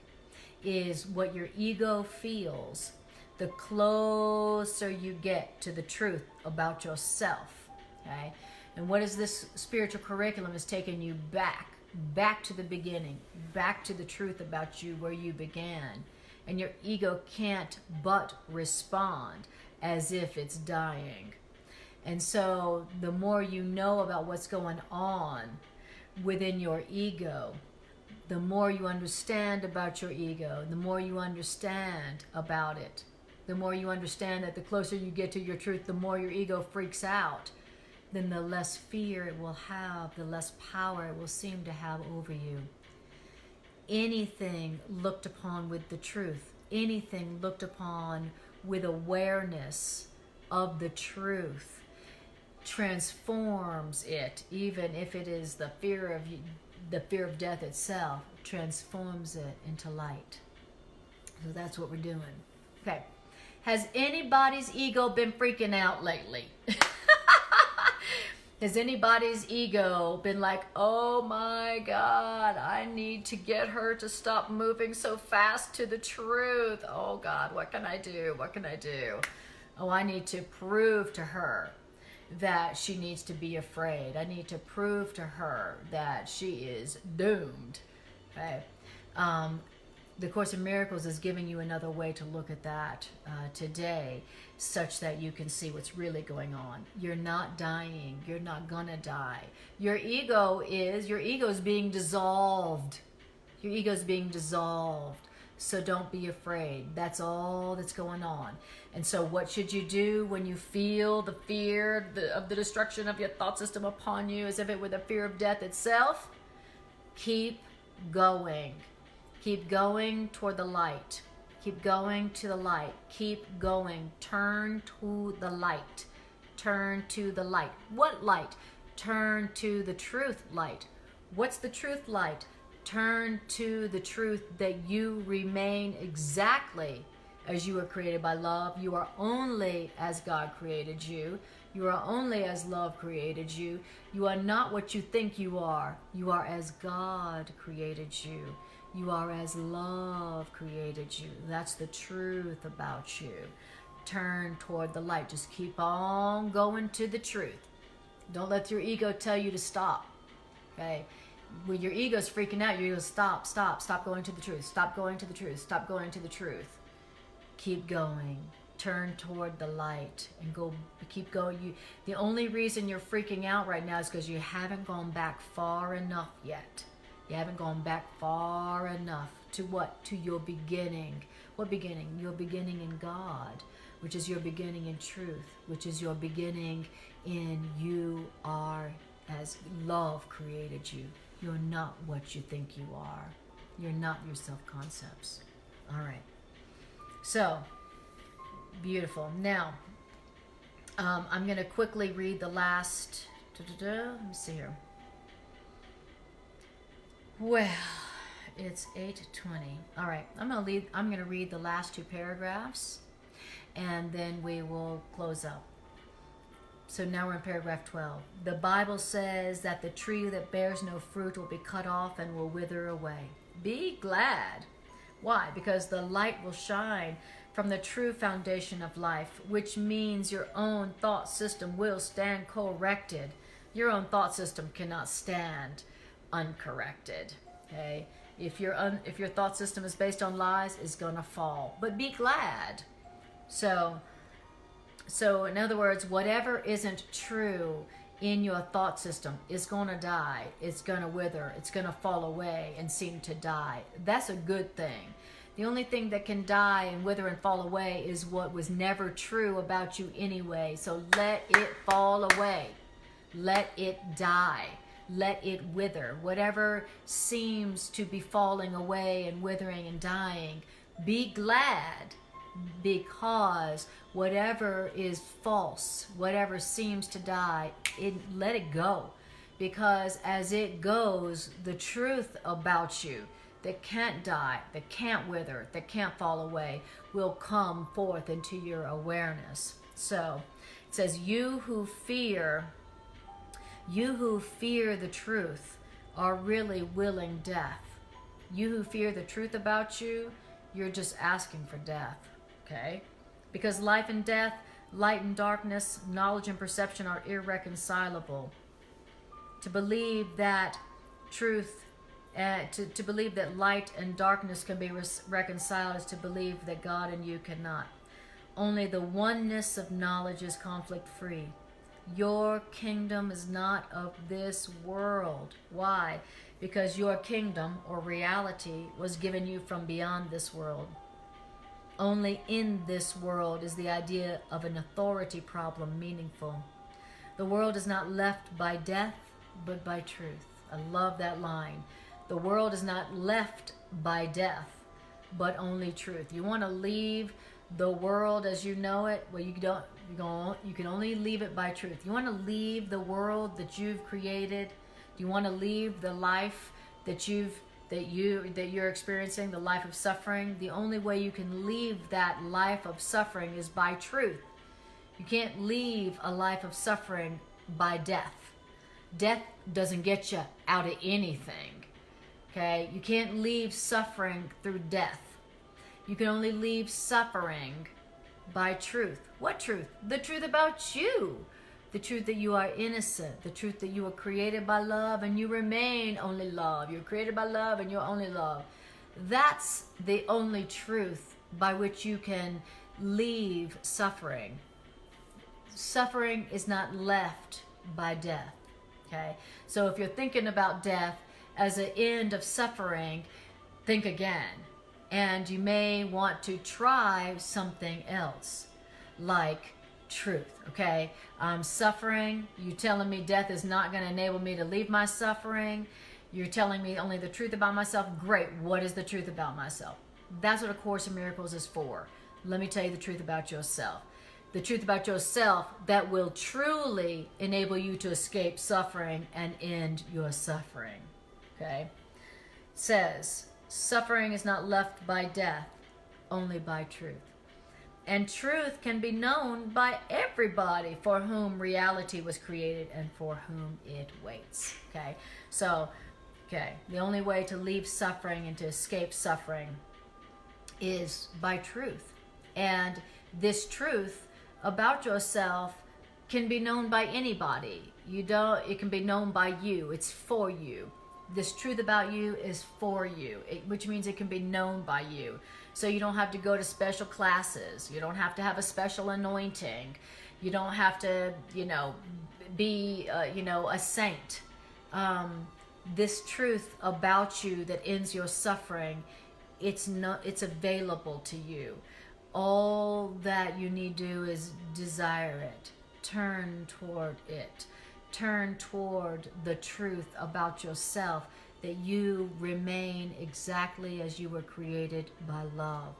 is what your ego feels the closer you get to the truth about yourself, okay? And what is this spiritual curriculum? Is taking you back to the beginning, back to the truth about you where you began. And your ego can't but respond as if it's dying. And so the more you know about what's going on within your ego, the more you understand about your ego, the more you understand about it, the more you understand that the closer you get to your truth, the more your ego freaks out, then the less fear it will have, the less power it will seem to have over you. Anything looked upon with the truth, anything looked upon with awareness of the truth, transforms it, even if it is the fear of death itself, transforms it into light. So that's what we're doing. Okay. Has anybody's ego been freaking out lately? Has anybody's ego been like, oh my God, I need to get her to stop moving so fast to the truth. Oh God, what can I do? What can I do? Oh, I need to prove to her that she needs to be afraid. I need to prove to her that she is doomed. Okay. The Course in Miracles is giving you another way to look at that today, such that you can see what's really going on. You're not dying. You're not gonna die. Your ego is being dissolved. Your ego is being dissolved. So don't be afraid. That's all that's going on. And so what should you do when you feel the fear of the destruction of your thought system upon you, as if it were the fear of death itself? Keep going. Keep going toward the light. Keep going to the light. Keep going. Turn to the light. Turn to the light. What light? Turn to the truth light. What's the truth light? Turn to the truth that you remain exactly as you were created by love. You are only as God created you. You are only as love created you. You are not what you think you are. You are as God created you. You are as love created you. That's the truth about you. Turn toward the light. Just keep on going to the truth. Don't let your ego tell you to stop. Okay? When your ego's freaking out, your ego stop going to the truth. Stop going to the truth. Stop going to the truth. Keep going. Turn toward the light and go. Keep going. The only reason you're freaking out right now is because you haven't gone back far enough yet. You haven't gone back far enough to what? To your beginning. What beginning? Your beginning in God, which is your beginning in truth, which is your beginning in you are as love created you. You're not what you think you are. You're not your self-concepts. All right. So, beautiful. Now, I'm going to quickly read the last... Let me see here. Well, it's 8:20. All right, I'm going to read the last two paragraphs, and then we will close up. So now we're in paragraph 12. The Bible says that the tree that bears no fruit will be cut off and will wither away. Be glad. Why? Because the light will shine from the true foundation of life, which means your own thought system will stand corrected. Your own thought system cannot stand uncorrected. Okay? If your thought system is based on lies, it's gonna fall. But be glad. So in other words, whatever isn't true in your thought system is gonna die. It's gonna wither. It's gonna fall away and seem to die. That's a good thing. The only thing that can die and wither and fall away is what was never true about you anyway. So let it fall away. Let it die. Let it wither. Whatever seems to be falling away and withering and dying, be glad, because whatever is false, whatever seems to die, let it go. Because as it goes, the truth about you that can't die, that can't wither, that can't fall away, will come forth into your awareness. So it says, you who fear the truth are really willing death. You who fear the truth about you, you're just asking for death. Okay? Because life and death, light and darkness, knowledge and perception are irreconcilable. To believe that truth, to believe that light and darkness can be reconciled is to believe that God and you cannot. Only the oneness of knowledge is conflict-free. Your kingdom is not of this world. Why? Because your kingdom, or reality, was given you from beyond this world. Only in this world is the idea of an authority problem meaningful. The world is not left by death, but by truth. I love that line. The world is not left by death, but only truth. You want to leave the world as you know it? Well, you can only leave it by truth. You want to leave the world that you've created? Do you want to leave the life that you're experiencing, the life of suffering? The only way you can leave that life of suffering is by truth. You can't leave a life of suffering by death. Death doesn't get you out of anything. Okay? You can't leave suffering through death. You can only leave suffering by truth. What truth? The truth about you. The truth that you are innocent. The truth that you were created by love and you remain only love. You're created by love and you're only love. That's the only truth by which you can leave suffering. Suffering is not left by death. Okay? So if you're thinking about death as an end of suffering, think again. And you may want to try something else, like truth, okay? I'm suffering. You're telling me death is not going to enable me to leave my suffering. You're telling me only the truth about myself. Great. What is the truth about myself? That's what A Course in Miracles is for. Let me tell you the truth about yourself. The truth about yourself that will truly enable you to escape suffering and end your suffering, okay? Says, suffering is not left by death, only by truth. And truth can be known by everybody for whom reality was created and for whom it waits. Okay? So, the only way to leave suffering and to escape suffering is by truth. And this truth about yourself can be known by anybody. It can be known by you. It's for you. This truth about you is for you, which means it can be known by you. So you don't have to go to special classes. You don't have to have a special anointing. You don't have to, be, a saint. This truth about you that ends your suffering, it's available to you. All that you need to do is desire it. Turn toward it. Turn toward the truth about yourself, that you remain exactly as you were created by love.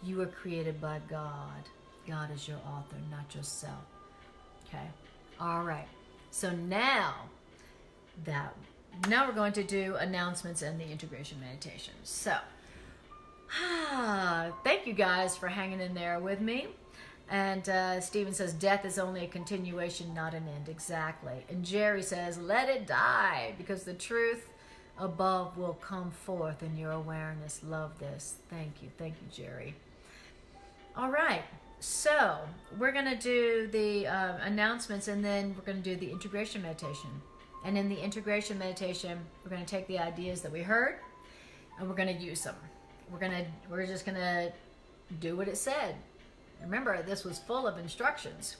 You were created by God. God is your author, not yourself. Okay? All right. So now we're going to do announcements and the integration meditation. So, thank you guys for hanging in there with me. And Stephen says, death is only a continuation, not an end. Exactly. And Jerry says, let it die, because the truth above will come forth in your awareness. Love this. Thank you. Thank you, Jerry. All right. So we're going to do the announcements, and then we're going to do the integration meditation. And in the integration meditation, we're going to take the ideas that we heard, and we're going to use them. We're just going to do what it said. Remember, this was full of instructions.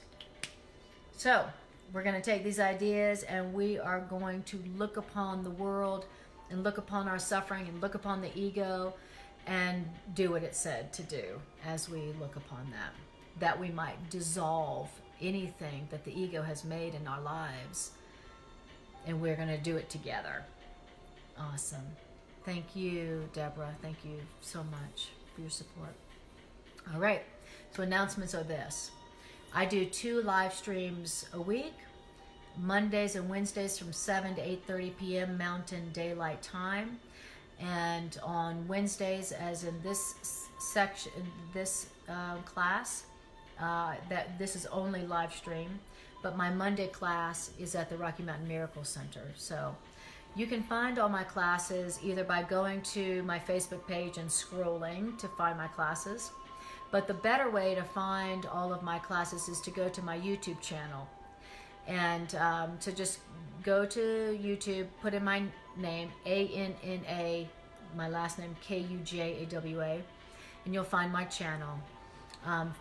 So we're going to take these ideas and we are going to look upon the world and look upon our suffering and look upon the ego and do what it said to do as we look upon that we might dissolve anything that the ego has made in our lives. And we're going to do it together. Awesome. Thank you, Deborah. Thank you so much for your support. All right. So announcements are this. I do 2 live streams a week, Mondays and Wednesdays from 7 to 8:30 p.m. Mountain Daylight Time. And on Wednesdays, as in this section, this class, this is only live stream, but my Monday class is at the Rocky Mountain Miracle Center. So you can find all my classes either by going to my Facebook page and scrolling to find my classes. But the better way to find all of my classes is to go to my YouTube channel. And to just go to YouTube, put in my name, ANNA, my last name, Kujawa, and you'll find my channel.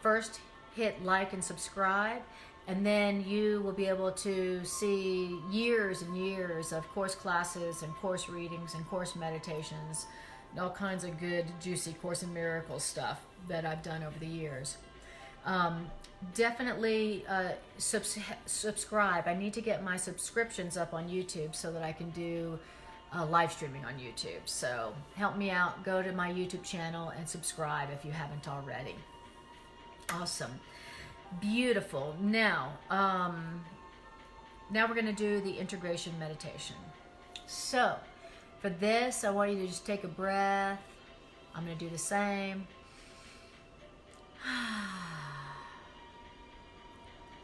First, hit like and subscribe, and then you will be able to see years and years of course classes and course readings and course meditations, and all kinds of good, juicy Course in Miracles stuff that I've done over the years. Definitely subscribe. I need to get my subscriptions up on YouTube so that I can do live streaming on YouTube. So help me out. Go to my YouTube channel and subscribe if you haven't already. Awesome. Beautiful. Now we're going to do the integration meditation. So for this, I want you to just take a breath. I'm going to do the same.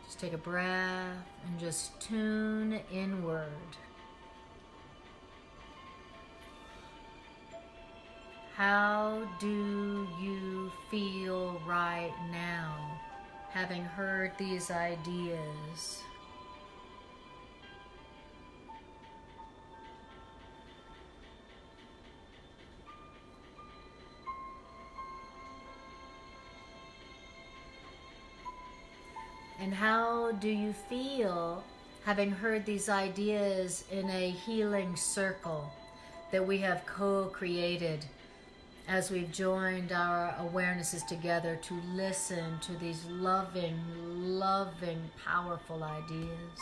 Just take a breath and just tune inward. How do you feel right now, having heard these ideas? And how do you feel having heard these ideas in a healing circle that we have co-created as we've joined our awarenesses together to listen to these loving, loving, powerful ideas?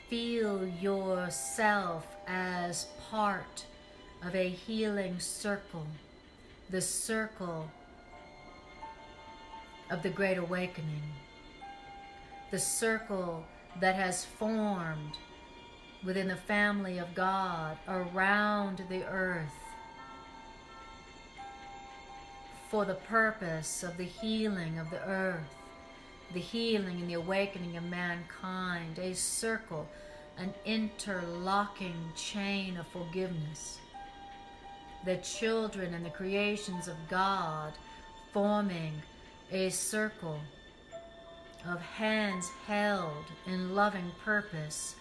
Feel yourself as part of a healing circle, the circle of the Great Awakening, the circle that has formed within the family of God around the earth for the purpose of the healing of the earth, the healing and the awakening of mankind, a circle, an interlocking chain of forgiveness. The children and the creations of God forming a circle of hands held in loving purpose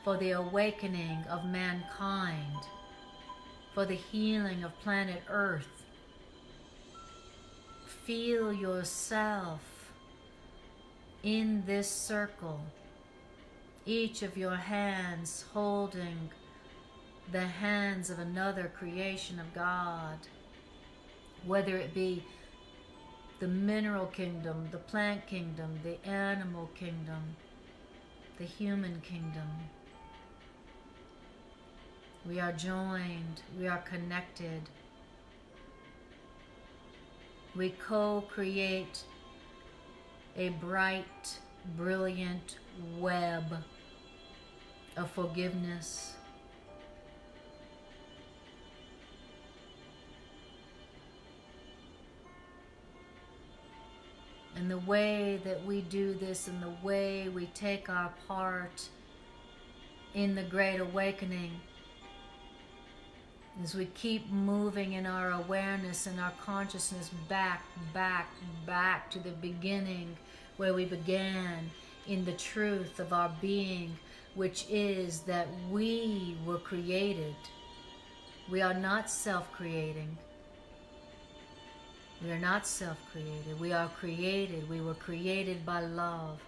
for the awakening of mankind, for the healing of planet Earth. Feel yourself in this circle, each of your hands holding the hands of another creation of God, whether it be the mineral kingdom, the plant kingdom, the animal kingdom, the human kingdom. We are joined, we are connected. We co-create a bright, brilliant web of forgiveness. And the way that we do this and the way we take our part in the Great Awakening is we keep moving in our awareness and our consciousness back to the beginning where we began, in the truth of our being, which is that we were created. We are not self-creating. We are not self-created. We are created. We were created by love,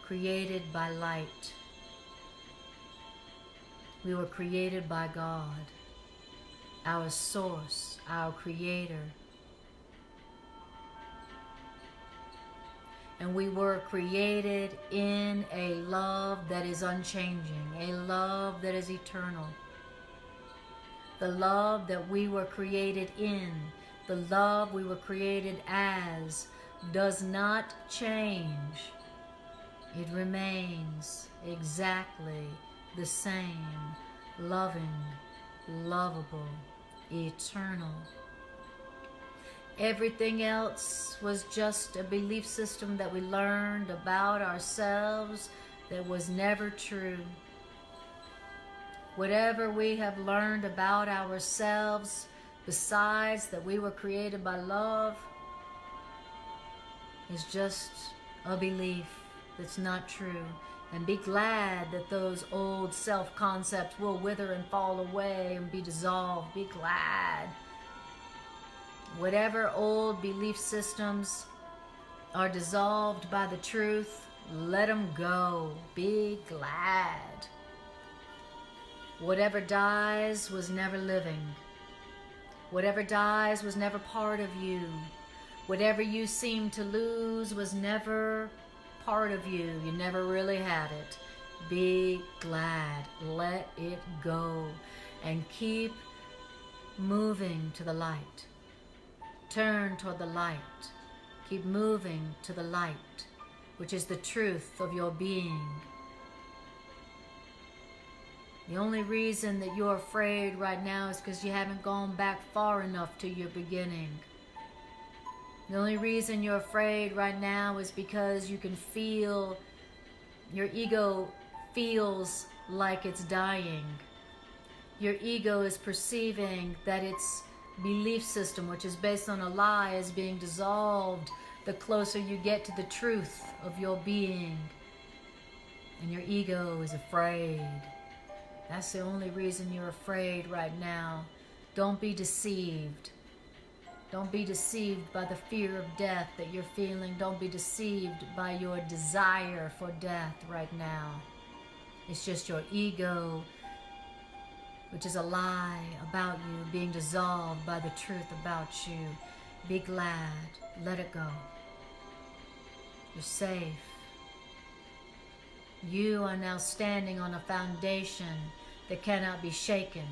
created by light. We were created by God, our source, our creator. And we were created in a love that is unchanging, a love that is eternal. The love that we were created in, the love we were created as, does not change. It remains exactly the same, loving, lovable, eternal. Everything else was just a belief system that we learned about ourselves that was never true. Whatever we have learned about ourselves besides that we were created by love is just a belief that's not true. And be glad that those old self-concepts will wither and fall away and be dissolved. Be glad. Whatever old belief systems are dissolved by the truth, let them go. Be glad. Whatever dies was never living. Whatever dies was never part of you. Whatever you seem to lose was never part of you. You never really had it. Be glad. Let it go. And keep moving to the light. Turn toward the light. Keep moving to the light, which is the truth of your being. The only reason that you're afraid right now is because you haven't gone back far enough to your beginning. The only reason you're afraid right now is because you can feel, your ego feels like it's dying. Your ego is perceiving that its belief system, which is based on a lie, is being dissolved the closer you get to the truth of your being. And your ego is afraid. That's the only reason you're afraid right now. Don't be deceived. Don't be deceived by the fear of death that you're feeling. Don't be deceived by your desire for death right now. It's just your ego, which is a lie about you, being dissolved by the truth about you. Be glad. Let it go. You're safe. You are now standing on a foundation that cannot be shaken.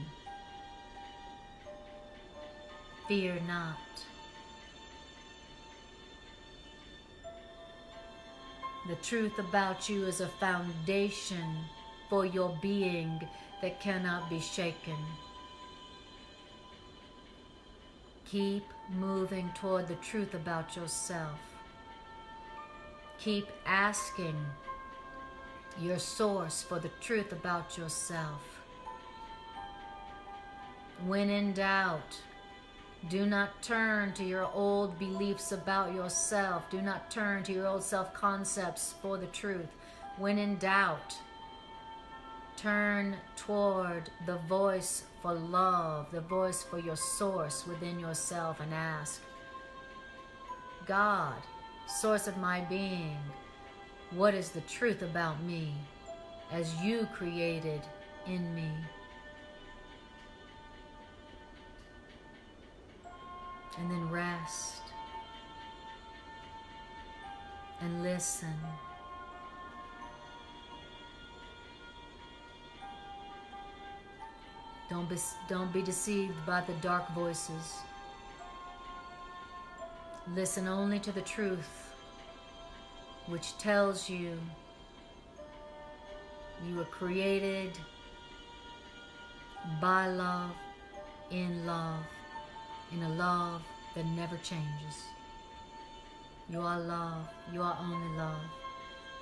Fear not. The truth about you is a foundation for your being that cannot be shaken. Keep moving toward the truth about yourself. Keep asking your source for the truth about yourself. When in doubt, do not turn to your old beliefs about yourself. Do not turn to your old self-concepts for the truth. When in doubt, turn toward the voice for love, the voice for your source within yourself, and ask, God, source of my being, what is the truth about me as you created in me? And then rest and listen. Don't be deceived by the dark voices. Listen only to the truth, which tells you you were created by love, in a love that never changes. You are love. You are only love.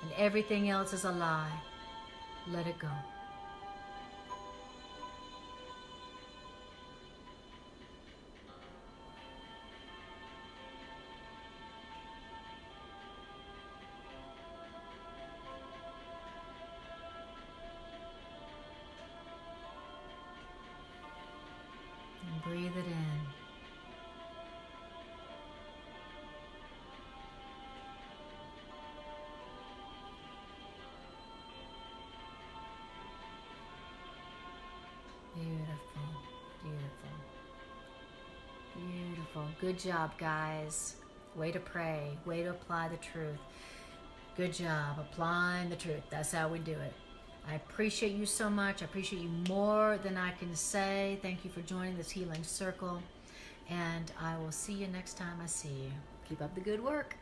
And everything else is a lie. Let it go. And breathe it in. Beautiful, beautiful, beautiful. Good job, guys. Way to pray. Way to apply the truth. Good job applying the truth. That's how we do it. I appreciate you so much. I appreciate you more than I can say. Thank you for joining this healing circle. And I will see you next time I see you. Keep up the good work.